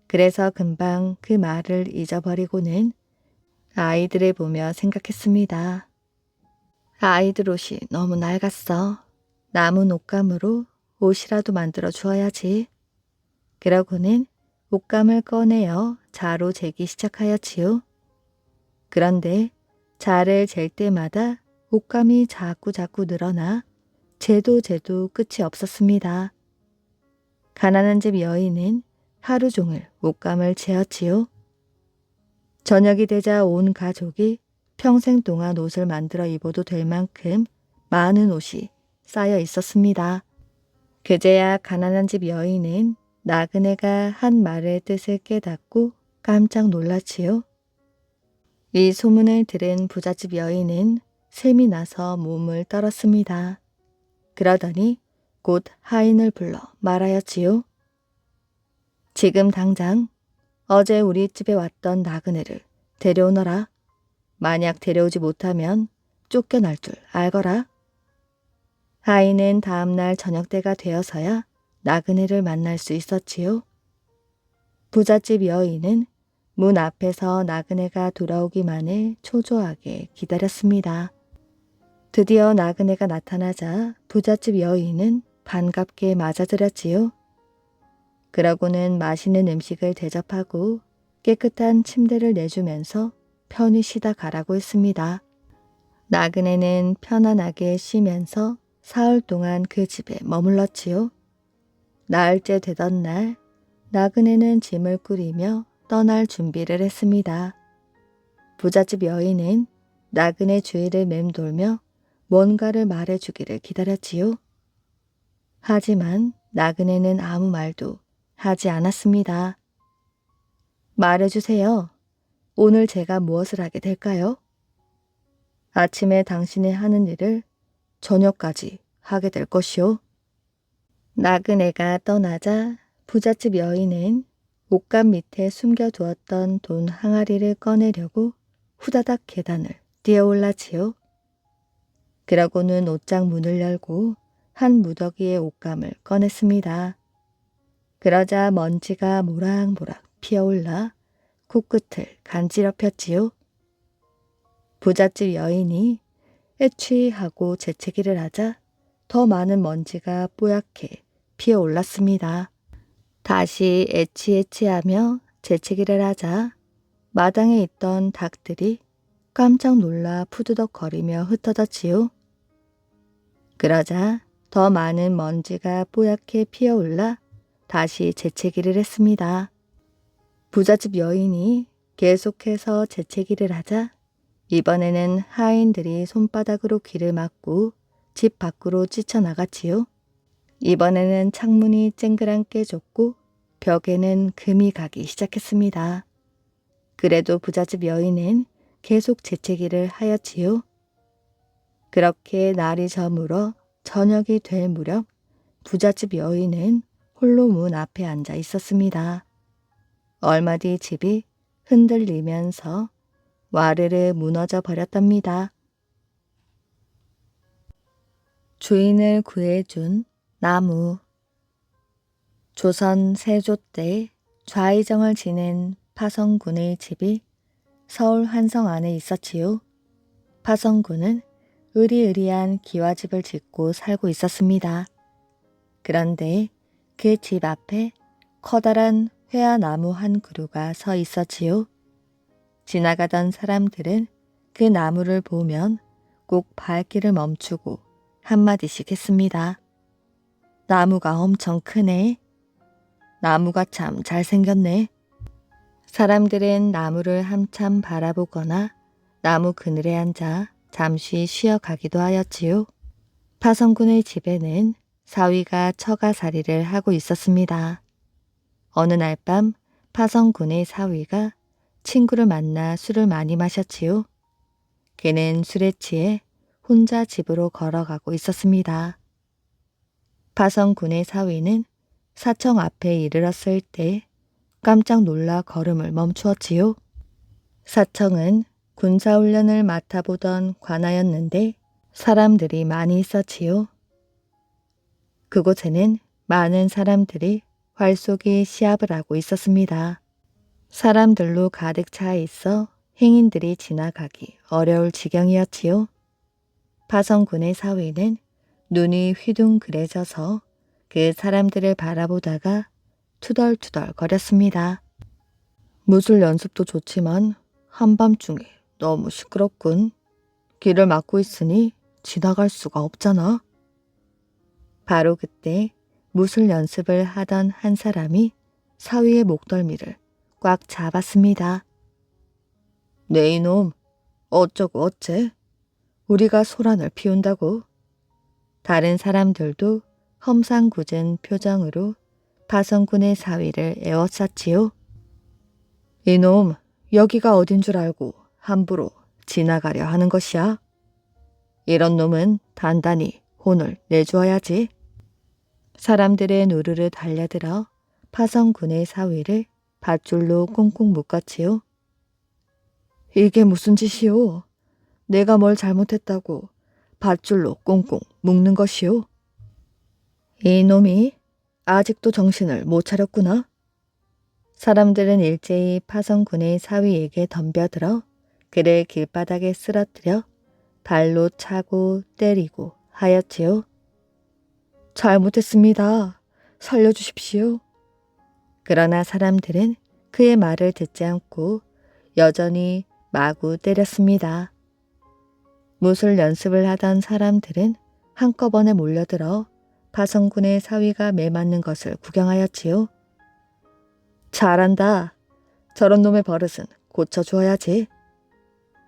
그래서 금방 그 말을 잊어버리고는 아이들을 보며 생각했습니다. 아이들 옷이 너무 낡았어. 남은 옷감으로 옷이라도 만들어 주어야지. 그러고는 옷감을 꺼내어 자로 재기 시작하였지요. 그런데 자를 잴 때마다 옷감이 자꾸 늘어나 재도 끝이 없었습니다. 가난한 집 여인은 하루 종일 옷감을 재었지요. 저녁이 되자 온 가족이 평생 동안 옷을 만들어 입어도 될 만큼 많은 옷이 쌓여 있었습니다. 그제야 가난한 집 여인은 나그네가 한 말의 뜻을 깨닫고 깜짝 놀랐지요. 이 소문을 들은 부잣집 여인은 셈이 나서 몸을 떨었습니다. 그러더니 곧 하인을 불러 말하였지요. 지금 당장 어제 우리 집에 왔던 나그네를 데려오너라. 만약 데려오지 못하면 쫓겨날 줄 알거라. 하인은 다음날 저녁 때가 되어서야 나그네를 만날 수 있었지요. 부잣집 여인은 문 앞에서 나그네가 돌아오기만을 초조하게 기다렸습니다. 드디어 나그네가 나타나자 부잣집 여인은 반갑게 맞아들였지요. 그러고는 맛있는 음식을 대접하고 깨끗한 침대를 내주면서 편히 쉬다 가라고 했습니다. 나그네는 편안하게 쉬면서 사흘 동안 그 집에 머물렀지요. 나흘째 되던 날 나그네는 짐을 꾸리며 떠날 준비를 했습니다. 부잣집 여인은 나그네 주위를 맴돌며 뭔가를 말해주기를 기다렸지요. 하지만 나그네는 아무 말도 하지 않았습니다. 말해주세요. 오늘 제가 무엇을 하게 될까요? 아침에 당신이 하는 일을 저녁까지 하게 될 것이요. 나그네가 떠나자 부잣집 여인은 옷감 밑에 숨겨두었던 돈 항아리를 꺼내려고 후다닥 계단을 뛰어올랐지요. 그러고는 옷장 문을 열고 한 무더기의 옷감을 꺼냈습니다. 그러자 먼지가 모락모락 피어올라 코끝을 간지럽혔지요. 부잣집 여인이 애취하고 재채기를 하자 더 많은 먼지가 뽀얗게 피어올랐습니다. 다시 애취애취하며 재채기를 하자 마당에 있던 닭들이 깜짝 놀라 푸드덕거리며 흩어졌지요. 그러자 더 많은 먼지가 뽀얗게 피어올라 다시 재채기를 했습니다. 부잣집 여인이 계속해서 재채기를 하자 이번에는 하인들이 손바닥으로 귀를 막고 집 밖으로 뛰쳐나갔지요. 이번에는 창문이 쨍그랑 깨졌고 벽에는 금이 가기 시작했습니다. 그래도 부잣집 여인은 계속 재채기를 하였지요. 그렇게 날이 저물어 저녁이 될 무렵 부잣집 여인은 홀로 문 앞에 앉아 있었습니다. 얼마 뒤 집이 흔들리면서 와르르 무너져 버렸답니다. 주인을 구해준 나무. 조선 세조 때 좌의정을 지낸 파성군의 집이 서울 환성 안에 있었지요. 파성군은 으리으리한 기와집을 짓고 살고 있었습니다. 그런데 그 집 앞에 커다란 회화나무 한 그루가 서 있었지요. 지나가던 사람들은 그 나무를 보면 꼭 발길을 멈추고 한마디씩 했습니다. 나무가 엄청 크네. 나무가 참 잘생겼네. 사람들은 나무를 한참 바라보거나 나무 그늘에 앉아 잠시 쉬어가기도 하였지요. 파성군의 집에는 사위가 처가살이를 하고 있었습니다. 어느 날 밤 파성군의 사위가 친구를 만나 술을 많이 마셨지요. 그는 술에 취해 혼자 집으로 걸어가고 있었습니다. 파성군의 사위는 사청 앞에 이르렀을 때 깜짝 놀라 걸음을 멈추었지요. 사청은 군사훈련을 맡아보던 관하였는데 사람들이 많이 있었지요. 그곳에는 많은 사람들이 활쏘기 시합을 하고 있었습니다. 사람들로 가득 차 있어 행인들이 지나가기 어려울 지경이었지요. 파성군의 사위는 눈이 휘둥그레져서 그 사람들을 바라보다가 투덜투덜 거렸습니다. 무술 연습도 좋지만 한밤중에 너무 시끄럽군. 길을 막고 있으니 지나갈 수가 없잖아. 바로 그때 무술 연습을 하던 한 사람이 사위의 목덜미를 꽉 잡았습니다. 네 이놈, 어쩌고 어째? 우리가 소란을 피운다고? 다른 사람들도 험상궂은 표정으로 파성군의 사위를 에워쌌지요. 이놈, 여기가 어딘 줄 알고 함부로 지나가려 하는 것이야. 이런 놈은 단단히 혼을 내주어야지. 사람들은 우르르 달려들어 파성군의 사위를 밧줄로 꽁꽁 묶었지요. 이게 무슨 짓이오? 내가 뭘 잘못했다고 밧줄로 꽁꽁 묶는 것이오? 이놈이 아직도 정신을 못 차렸구나. 사람들은 일제히 파성군의 사위에게 덤벼들어 그를 길바닥에 쓰러뜨려 발로 차고 때리고 하였지요. 잘못했습니다. 살려주십시오. 그러나 사람들은 그의 말을 듣지 않고 여전히 마구 때렸습니다. 무술 연습을 하던 사람들은 한꺼번에 몰려들어 파성군의 사위가 매맞는 것을 구경하였지요. 잘한다. 저런 놈의 버릇은 고쳐주어야지.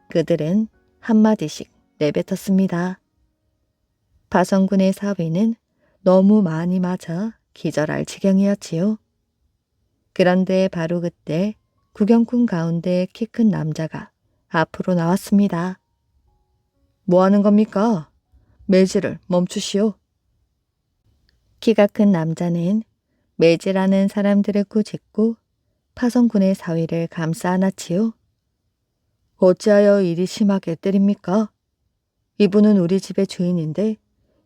그들은 한마디씩 내뱉었습니다. 파성군의 사위는 너무 많이 맞아 기절할 지경이었지요. 그런데 바로 그때 구경꾼 가운데 키 큰 남자가 앞으로 나왔습니다. 뭐 하는 겁니까? 매질을 멈추시오. 키가 큰 남자는 매질하는 사람들을 꾸짖고 파성군의 사위를 감싸 안았지요. 어찌하여 이리 심하게 때립니까? 이분은 우리 집의 주인인데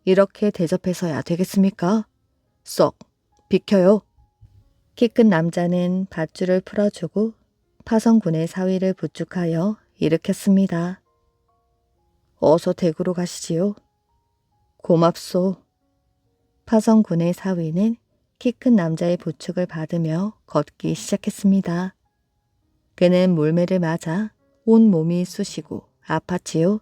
이렇게 대접해서야 되겠습니까? 썩 비켜요. 키 큰 남자는 밧줄을 풀어주고 파성군의 사위를 부축하여 일으켰습니다. 어서 댁으로 가시지요. 고맙소. 파성군의 사위는 키 큰 남자의 부축을 받으며 걷기 시작했습니다. 그는 몰매를 맞아 온 몸이 쑤시고 아팠지요.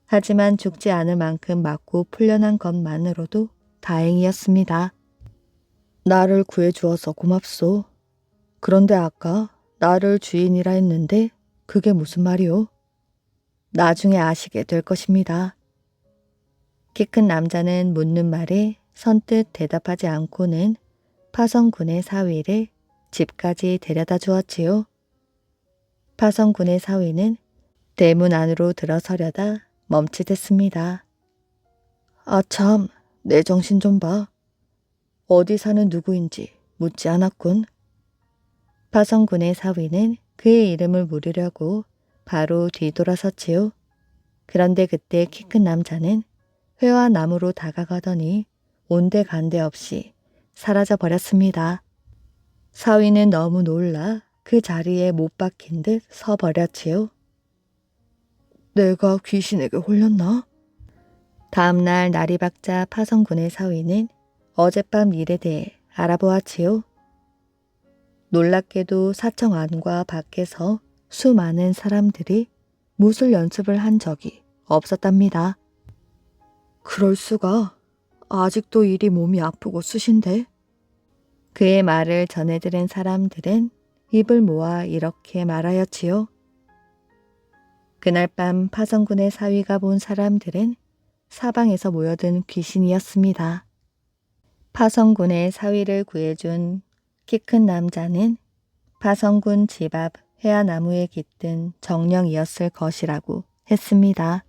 하지만 죽지 않을 만큼 맞고 풀려난 것만으로도 다행이었습니다. 나를 구해주어서 고맙소. 그런데 아까 나를 주인이라 했는데 그게 무슨 말이오? 나중에 아시게 될 것입니다. 키 큰 남자는 묻는 말에 선뜻 대답하지 않고는 파성군의 사위를 집까지 데려다 주었지요. 파성군의 사위는 대문 안으로 들어서려다 멈칫했습니다. 아참, 내 정신 좀 봐. 어디 사는 누구인지 묻지 않았군. 파성군의 사위는 그의 이름을 물으려고 바로 뒤돌아섰지요. 그런데 그때 키 큰 남자는 회와 나무로 다가가더니 온데간데 없이 사라져 버렸습니다. 사위는 너무 놀라 그 자리에 못 박힌 듯 서버렸지요. 내가 귀신에게 홀렸나? 다음날 날이 밝자 파성군의 사위는 어젯밤 일에 대해 알아보았지요. 놀랍게도 사청 안과 밖에서 수많은 사람들이 무술 연습을 한 적이 없었답니다. 그럴 수가. 아직도 이리 몸이 아프고 쑤신데. 그의 말을 전해 들은 사람들은 입을 모아 이렇게 말하였지요. 그날 밤 파성군의 사위가 본 사람들은 사방에서 모여든 귀신이었습니다. 파성군의 사위를 구해준 키 큰 남자는 파성군 집 앞 회화나무에 깃든 정령이었을 것이라고 했습니다.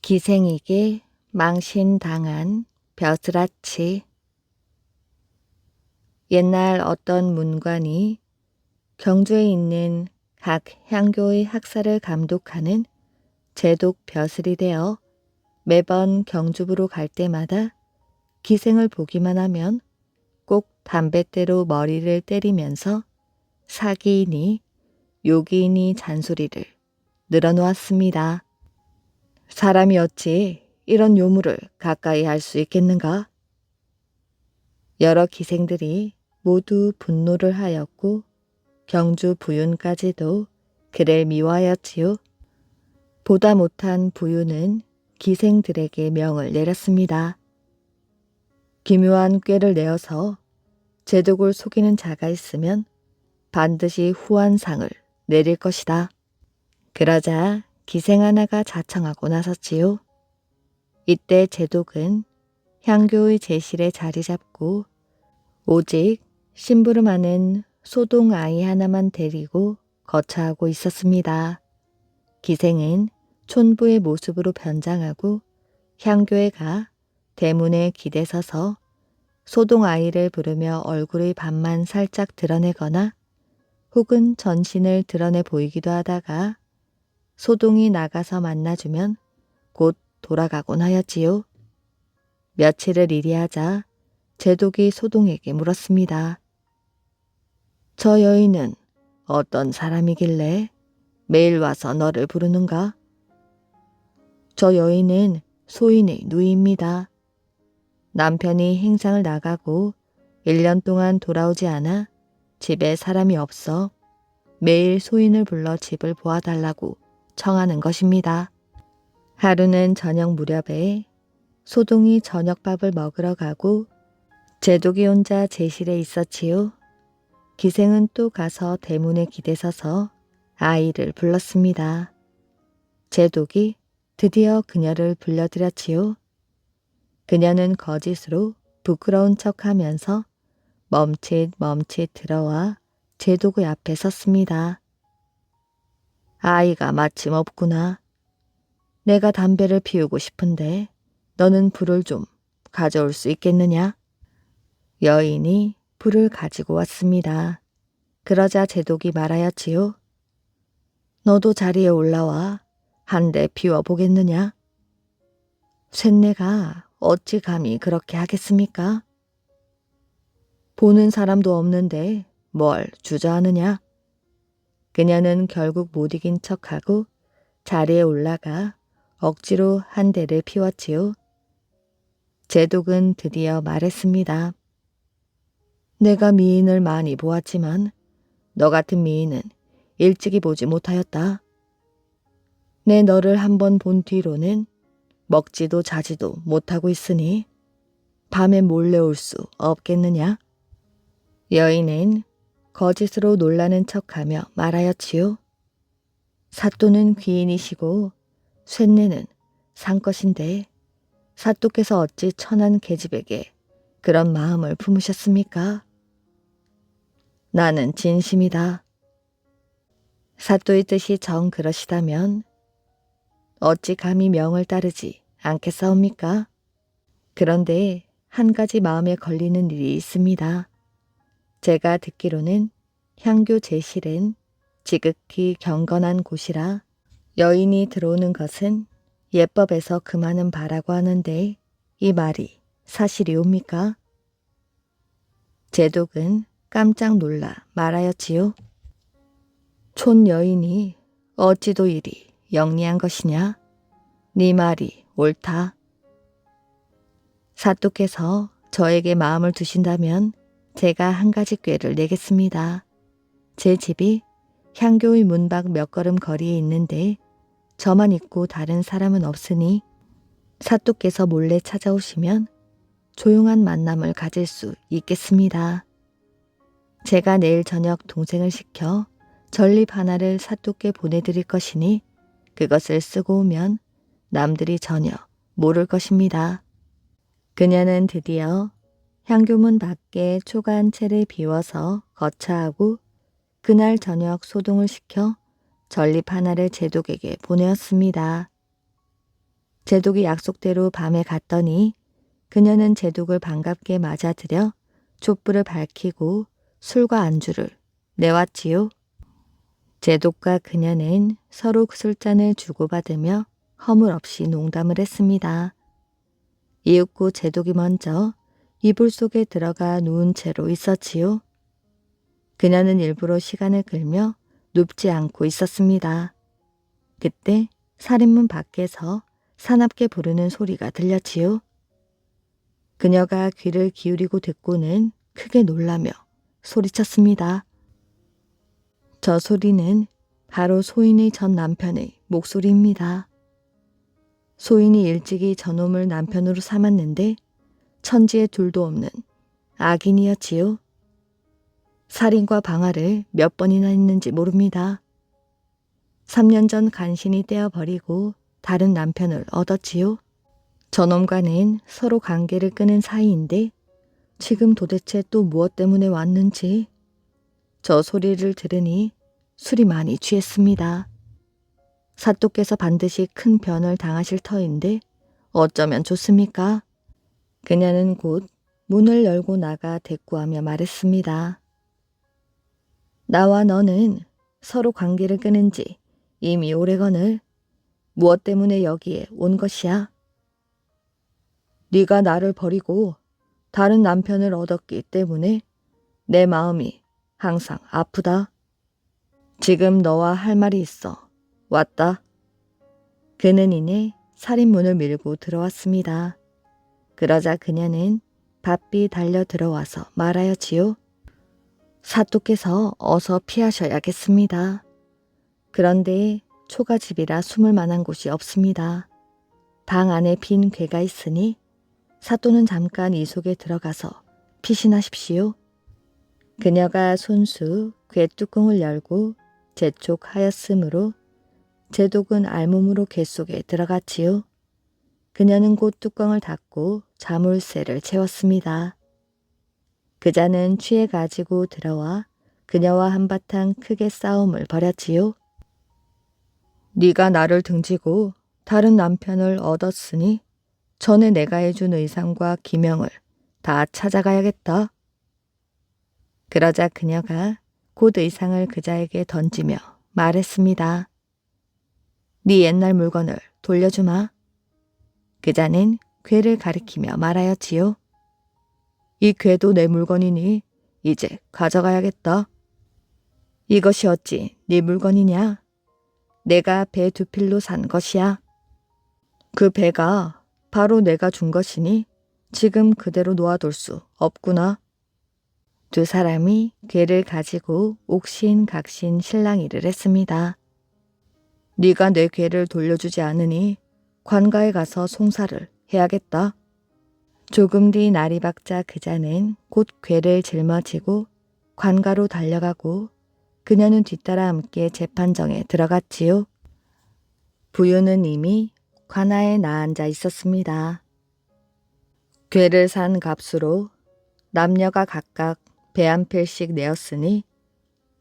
기생에게 망신당한 벼슬아치. 옛날 어떤 문관이 경주에 있는 각 향교의 학사를 감독하는 제독 벼슬이 되어 매번 경주부로 갈 때마다 기생을 보기만 하면 꼭 담뱃대로 머리를 때리면서 사기이니 욕이니 잔소리를 늘어놓았습니다. 사람이 어찌 이런 요물을 가까이 할 수 있겠는가? 여러 기생들이 모두 분노를 하였고 경주 부윤까지도 그를 미워하였지요. 보다 못한 부윤은 기생들에게 명을 내렸습니다. 기묘한 꾀를 내어서 제독을 속이는 자가 있으면 반드시 후한상을 내릴 것이다. 그러자 기생 하나가 자청하고 나섰지요. 이때 제독은 향교의 제실에 자리 잡고 오직 심부름하는 소동 아이 하나만 데리고 거처하고 있었습니다. 기생은 촌부의 모습으로 변장하고 향교에 가 대문에 기대서서 소동 아이를 부르며 얼굴의 반만 살짝 드러내거나 혹은 전신을 드러내 보이기도 하다가 소동이 나가서 만나주면 곧 돌아가곤 하였지요. 며칠을 이리 하자 제독이 소동에게 물었습니다. 저 여인은 어떤 사람이길래 매일 와서 너를 부르는가? 저 여인은 소인의 누이입니다. 남편이 행상을 나가고 1년 동안 돌아오지 않아 집에 사람이 없어 매일 소인을 불러 집을 보아달라고 청하는 것입니다. 하루는 저녁 무렵에 소동이 저녁밥을 먹으러 가고 제독이 혼자 제실에 있었지요. 기생은 또 가서 대문에 기대서서 아이를 불렀습니다. 제독이 드디어 그녀를 불러들였지요. 그녀는 거짓으로 부끄러운 척하면서 멈칫 들어와 제독의 앞에 섰습니다. 아이가 마침 없구나. 내가 담배를 피우고 싶은데 너는 불을 좀 가져올 수 있겠느냐? 여인이 불을 가지고 왔습니다. 그러자 제독이 말하였지요. 너도 자리에 올라와 한 대 비워보겠느냐? 쇳내가 어찌 감히 그렇게 하겠습니까? 보는 사람도 없는데 뭘 주저하느냐? 그녀는 결국 못 이긴 척하고 자리에 올라가 억지로 한 대를 피웠지요. 제독은 드디어 말했습니다. 내가 미인을 많이 보았지만 너 같은 미인은 일찍이 보지 못하였다. 내 너를 한번 본 뒤로는 먹지도 자지도 못하고 있으니 밤에 몰래 올 수 없겠느냐? 여인은 거짓으로 놀라는 척하며 말하였지요. 사또는 귀인이시고 쇳내는 상것인데 사또께서 어찌 천한 계집에게 그런 마음을 품으셨습니까? 나는 진심이다. 사또의 뜻이 정 그러시다면 어찌 감히 명을 따르지 않겠사옵니까? 그런데 한 가지 마음에 걸리는 일이 있습니다. 제가 듣기로는 향교 제실은 지극히 경건한 곳이라 여인이 들어오는 것은 예법에서 금하는 바라고 하는데 이 말이 사실이옵니까? 제독은 깜짝 놀라 말하였지요. 촌 여인이 어찌도 이리 영리한 것이냐? 네 말이 옳다. 사또께서 저에게 마음을 두신다면 제가 한 가지 꾀를 내겠습니다. 제 집이 향교의 문 밖 몇 걸음 거리에 있는데 저만 있고 다른 사람은 없으니 사또께서 몰래 찾아오시면 조용한 만남을 가질 수 있겠습니다. 제가 내일 저녁 동생을 시켜 전립 하나를 사또께 보내드릴 것이니 그것을 쓰고 오면 남들이 전혀 모를 것입니다. 그녀는 드디어 향교문 밖에 초가 한 채를 비워서 거처하고 그날 저녁 소동을 시켜 전립 하나를 제독에게 보내었습니다. 제독이 약속대로 밤에 갔더니 그녀는 제독을 반갑게 맞아들여 촛불을 밝히고 술과 안주를 내왔지요. 제독과 그녀는 서로 술잔을 주고받으며 허물없이 농담을 했습니다. 이윽고 제독이 먼저 이불 속에 들어가 누운 채로 있었지요. 그녀는 일부러 시간을 끌며 눕지 않고 있었습니다. 그때 살인문 밖에서 사납게 부르는 소리가 들렸지요. 그녀가 귀를 기울이고 듣고는 크게 놀라며 소리쳤습니다. 저 소리는 바로 소인의 전 남편의 목소리입니다. 소인이 일찍이 저놈을 남편으로 삼았는데 천지에 둘도 없는 악인이었지요. 살인과 방화를 몇 번이나 했는지 모릅니다. 3년 전 간신히 떼어버리고 다른 남편을 얻었지요. 저놈과는 서로 관계를 끊은 사이인데 지금 도대체 또 무엇 때문에 왔는지 저 소리를 들으니 술이 많이 취했습니다. 사또께서 반드시 큰 변을 당하실 터인데 어쩌면 좋습니까? 그녀는 곧 문을 열고 나가 대꾸하며 말했습니다. 나와 너는 서로 관계를 끊은 지 이미 오래거늘 무엇 때문에 여기에 온 것이야? 네가 나를 버리고 다른 남편을 얻었기 때문에 내 마음이 항상 아프다. 지금 너와 할 말이 있어. 왔다. 그는 이내 살인문을 밀고 들어왔습니다. 그러자 그녀는 바삐 달려 들어와서 말하였지요. 사또께서 어서 피하셔야겠습니다. 그런데 초가집이라 숨을 만한 곳이 없습니다. 방 안에 빈 궤가 있으니 사또는 잠깐 이 속에 들어가서 피신하십시오. 그녀가 손수 궤 뚜껑을 열고 재촉하였으므로 제독은 알몸으로 궤 속에 들어갔지요. 그녀는 곧 뚜껑을 닫고 자물쇠를 채웠습니다. 그자는 취해 가지고 들어와 그녀와 한바탕 크게 싸움을 벌였지요. 네가 나를 등지고 다른 남편을 얻었으니 전에 내가 해준 의상과 기명을 다 찾아가야겠다. 그러자 그녀가 곧 의상을 그자에게 던지며 말했습니다. 네 옛날 물건을 돌려주마. 그자는 괴를 가리키며 말하였지요. 이 괴도 내 물건이니 이제 가져가야겠다. 이것이 어찌 네 물건이냐? 내가 배 두 필로 산 것이야. 그 배가 바로 내가 준 것이니 지금 그대로 놓아둘 수 없구나. 두 사람이 괴를 가지고 옥신각신 실랑이를 했습니다. 네가 내 괴를 돌려주지 않으니 관가에 가서 송사를 해야겠다. 조금 뒤 날이 밝자 그자는 곧 괴를 짊어지고 관가로 달려가고 그녀는 뒤따라 함께 재판정에 들어갔지요. 부유는 이미 관아에 나앉아 있었습니다. 괴를 산 값으로 남녀가 각각 배 한 필씩 내었으니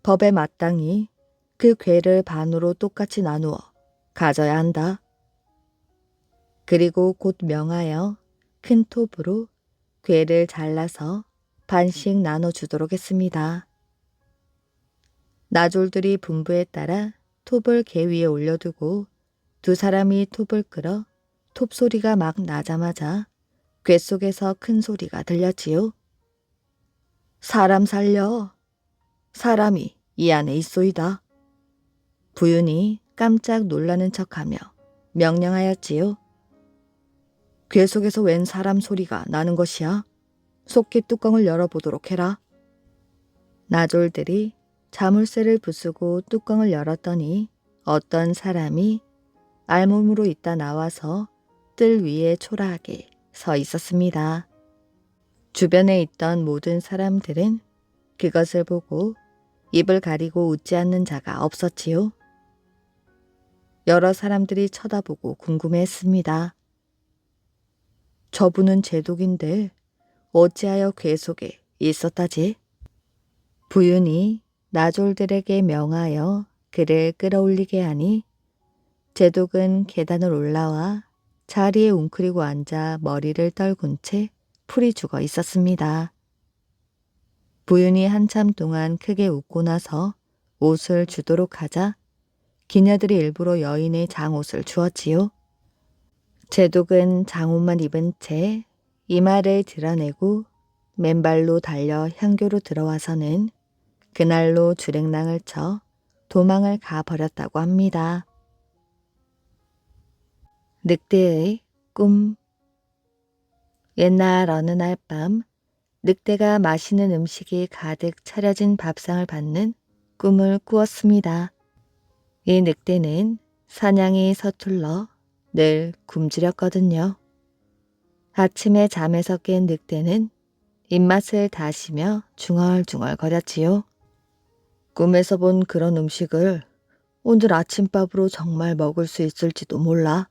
법에 마땅히 그 괴를 반으로 똑같이 나누어 가져야 한다. 그리고 곧 명하여 큰 톱으로 괴를 잘라서 반씩 나눠주도록 했습니다. 나졸들이 분부에 따라 톱을 개 위에 올려두고 두 사람이 톱을 끌어 톱 소리가 막 나자마자 괴 속에서 큰 소리가 들렸지요. 사람 살려. 사람이 이 안에 있소이다. 부윤이 깜짝 놀라는 척하며 명령하였지요. 괴 속에서 웬 사람 소리가 나는 것이야. 속히 뚜껑을 열어보도록 해라. 나졸들이 자물쇠를 부수고 뚜껑을 열었더니 어떤 사람이 알몸으로 있다 나와서 뜰 위에 초라하게 서 있었습니다. 주변에 있던 모든 사람들은 그것을 보고 입을 가리고 웃지 않는 자가 없었지요. 여러 사람들이 쳐다보고 궁금해했습니다. 저분은 제독인데 어찌하여 괴 속에 있었다지? 부윤이 나졸들에게 명하여 그를 끌어올리게 하니 제독은 계단을 올라와 자리에 웅크리고 앉아 머리를 떨군 채 풀이 죽어 있었습니다. 부윤이 한참 동안 크게 웃고 나서 옷을 주도록 하자 기녀들이 일부러 여인의 장옷을 주었지요. 제독은 장옷만 입은 채 이마를 드러내고 맨발로 달려 향교로 들어와서는 그날로 주랭랑을 쳐 도망을 가버렸다고 합니다. 늑대의 꿈. 옛날 어느 날 밤 늑대가 맛있는 음식이 가득 차려진 밥상을 받는 꿈을 꾸었습니다. 이 늑대는 사냥이 서툴러 늘 굶주렸거든요. 아침에 잠에서 깬 늑대는 입맛을 다시며 중얼중얼 거렸지요. 꿈에서 본 그런 음식을 오늘 아침밥으로 정말 먹을 수 있을지도 몰라.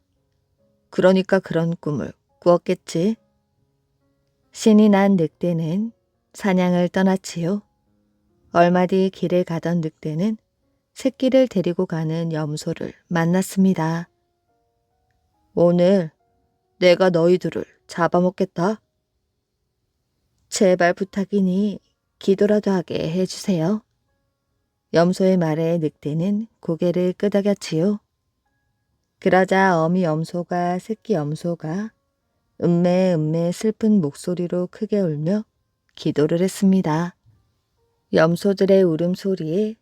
그러니까 그런 꿈을 꾸었겠지. 신이 난 늑대는 사냥을 떠났지요. 얼마 뒤 길을 가던 늑대는 새끼를 데리고 가는 염소를 만났습니다. 오늘 내가 너희들을 잡아먹겠다. 제발 부탁이니 기도라도 하게 해주세요. 염소의 말에 늑대는 고개를 끄덕였지요. 그러자 어미 염소가 새끼 염소가 음매 슬픈 목소리로 크게 울며 기도를 했습니다. 염소들의 울음소리에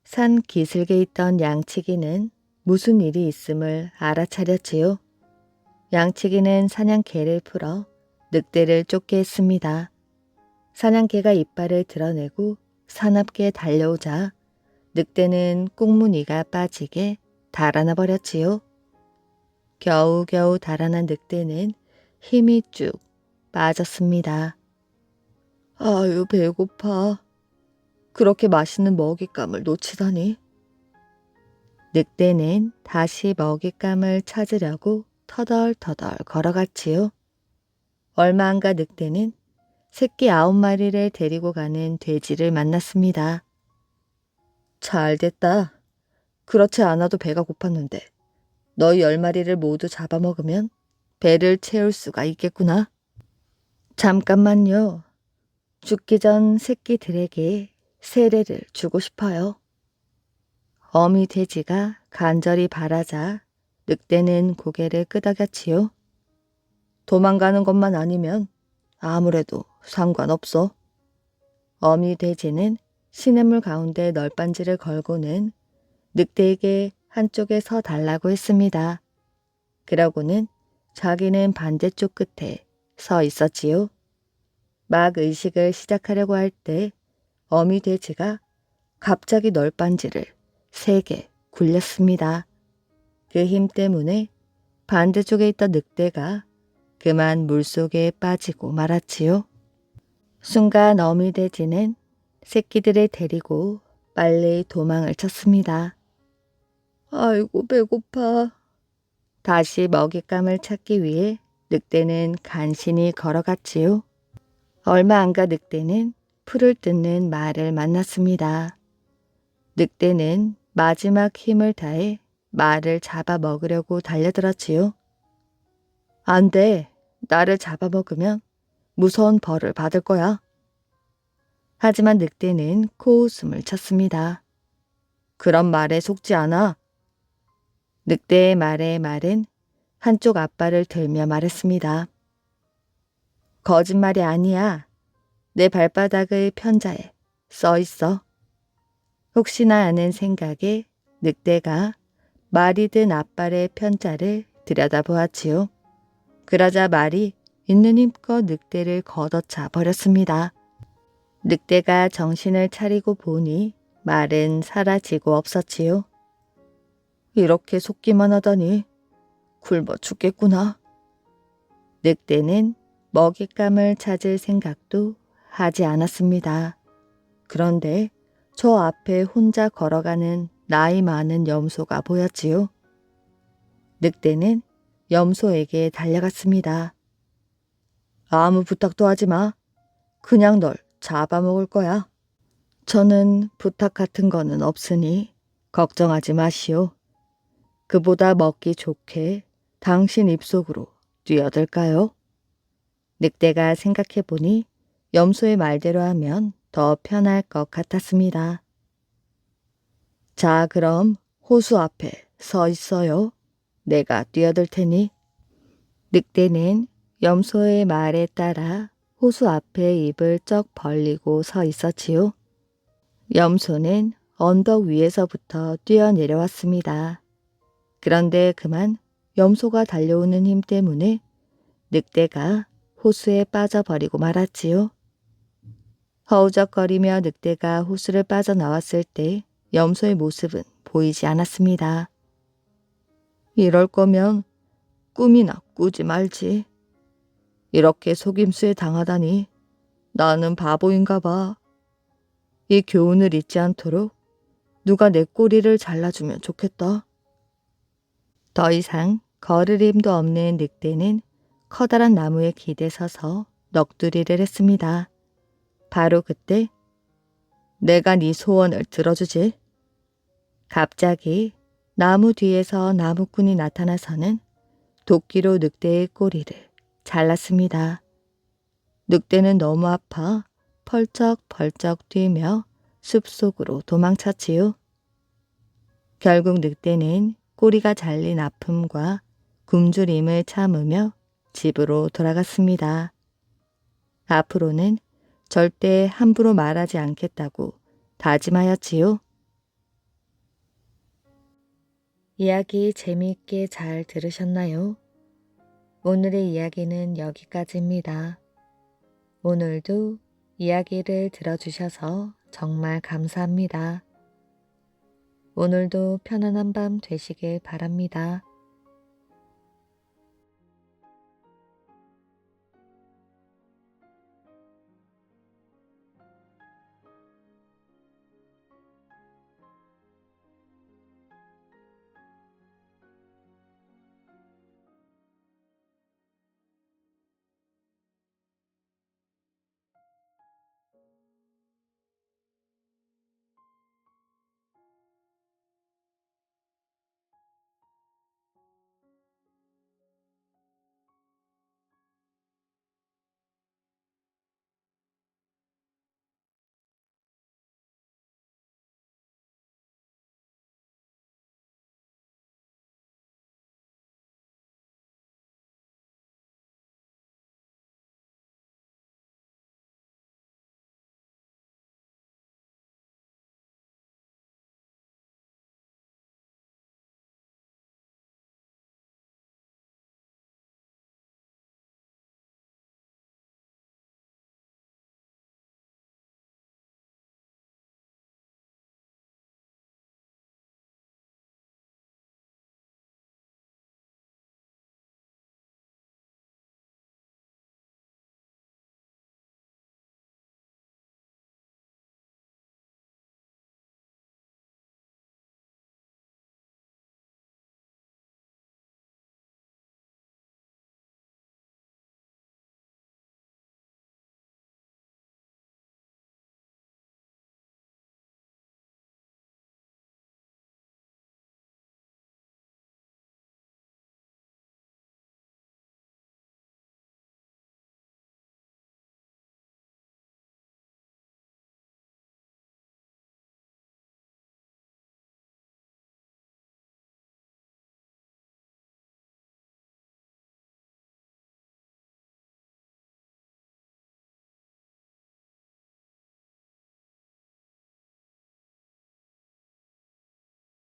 산 기슭에 있던 양치기는 무슨 일이 있음을 알아차렸지요. 양치기는 사냥개를 풀어 늑대를 쫓게 했습니다. 사냥개가 이빨을 드러내고 사납게 달려오자 늑대는 꽁무니가 빠지게 달아나 버렸지요. 겨우겨우 달아난 늑대는 힘이 쭉 빠졌습니다. 아유, 배고파. 그렇게 맛있는 먹잇감을 놓치다니. 늑대는 다시 먹잇감을 찾으려고 터덜터덜 걸어갔지요. 얼마 안 가 늑대는 새끼 9마리를 데리고 가는 돼지를 만났습니다. 잘 됐다. 그렇지 않아도 배가 고팠는데 너희 10마리를 모두 잡아먹으면 배를 채울 수가 있겠구나. 잠깐만요. 죽기 전 새끼들에게 세례를 주고 싶어요. 어미 돼지가 간절히 바라자 늑대는 고개를 끄덕였지요. 도망가는 것만 아니면 아무래도 상관없어. 어미 돼지는 시냇물 가운데 널빤지를 걸고는 늑대에게 한쪽에 서 달라고 했습니다. 그러고는 자기는 반대쪽 끝에 서 있었지요. 막 의식을 시작하려고 할 때 어미 돼지가 갑자기 널빤지를 세게 굴렸습니다. 그 힘 때문에 반대쪽에 있던 늑대가 그만 물속에 빠지고 말았지요. 순간 어미 돼지는 새끼들을 데리고 빨리 도망을 쳤습니다. 아이고 배고파. 다시 먹잇감을 찾기 위해 늑대는 간신히 걸어갔지요. 얼마 안 가 늑대는 풀을 뜯는 말을 만났습니다. 늑대는 마지막 힘을 다해 말을 잡아먹으려고 달려들었지요. 안 돼. 나를 잡아먹으면 무서운 벌을 받을 거야. 하지만 늑대는 코웃음을 쳤습니다. 그런 말에 속지 않아. 늑대의 말에 말은 한쪽 앞발을 들며 말했습니다. 거짓말이 아니야. 내 발바닥의 편자에 써 있어. 혹시나 하는 생각에 늑대가 말이 든 앞발의 편자를 들여다보았지요. 그러자 말이 있는 힘껏 늑대를 걷어차 버렸습니다. 늑대가 정신을 차리고 보니 말은 사라지고 없었지요. 이렇게 속기만 하다니 굶어 죽겠구나. 늑대는 먹잇감을 찾을 생각도 하지 않았습니다. 그런데 저 앞에 혼자 걸어가는 나이 많은 염소가 보였지요. 늑대는 염소에게 달려갔습니다. 아무 부탁도 하지 마. 그냥 널 잡아먹을 거야. 저는 부탁 같은 거는 없으니 걱정하지 마시오. 그보다 먹기 좋게 당신 입속으로 뛰어들까요? 늑대가 생각해보니 염소의 말대로 하면 더 편할 것 같았습니다. 자, 그럼 호수 앞에 서 있어요. 내가 뛰어들 테니. 늑대는 염소의 말에 따라 호수 앞에 입을 쩍 벌리고 서 있었지요. 염소는 언덕 위에서부터 뛰어내려왔습니다. 그런데 그만 염소가 달려오는 힘 때문에 늑대가 호수에 빠져버리고 말았지요. 허우적거리며 늑대가 호수를 빠져나왔을 때 염소의 모습은 보이지 않았습니다. 이럴 거면 꿈이나 꾸지 말지. 이렇게 속임수에 당하다니 나는 바보인가 봐. 이 교훈을 잊지 않도록 누가 내 꼬리를 잘라주면 좋겠다. 더 이상 걸을 힘도 없는 늑대는 커다란 나무에 기대 서서 넋두리를 했습니다. 바로 그때 내가 네 소원을 들어주지. 갑자기 나무 뒤에서 나무꾼이 나타나서는 도끼로 늑대의 꼬리를 잘랐습니다. 늑대는 너무 아파 펄쩍펄쩍 뛰며 숲속으로 도망쳤지요. 결국 늑대는 꼬리가 잘린 아픔과 굶주림을 참으며 집으로 돌아갔습니다. 앞으로는 절대 함부로 말하지 않겠다고 다짐하였지요. 이야기 재미있게 잘 들으셨나요? 오늘의 이야기는 여기까지입니다. 오늘도 이야기를 들어주셔서 정말 감사합니다. 오늘도 편안한 밤 되시길 바랍니다.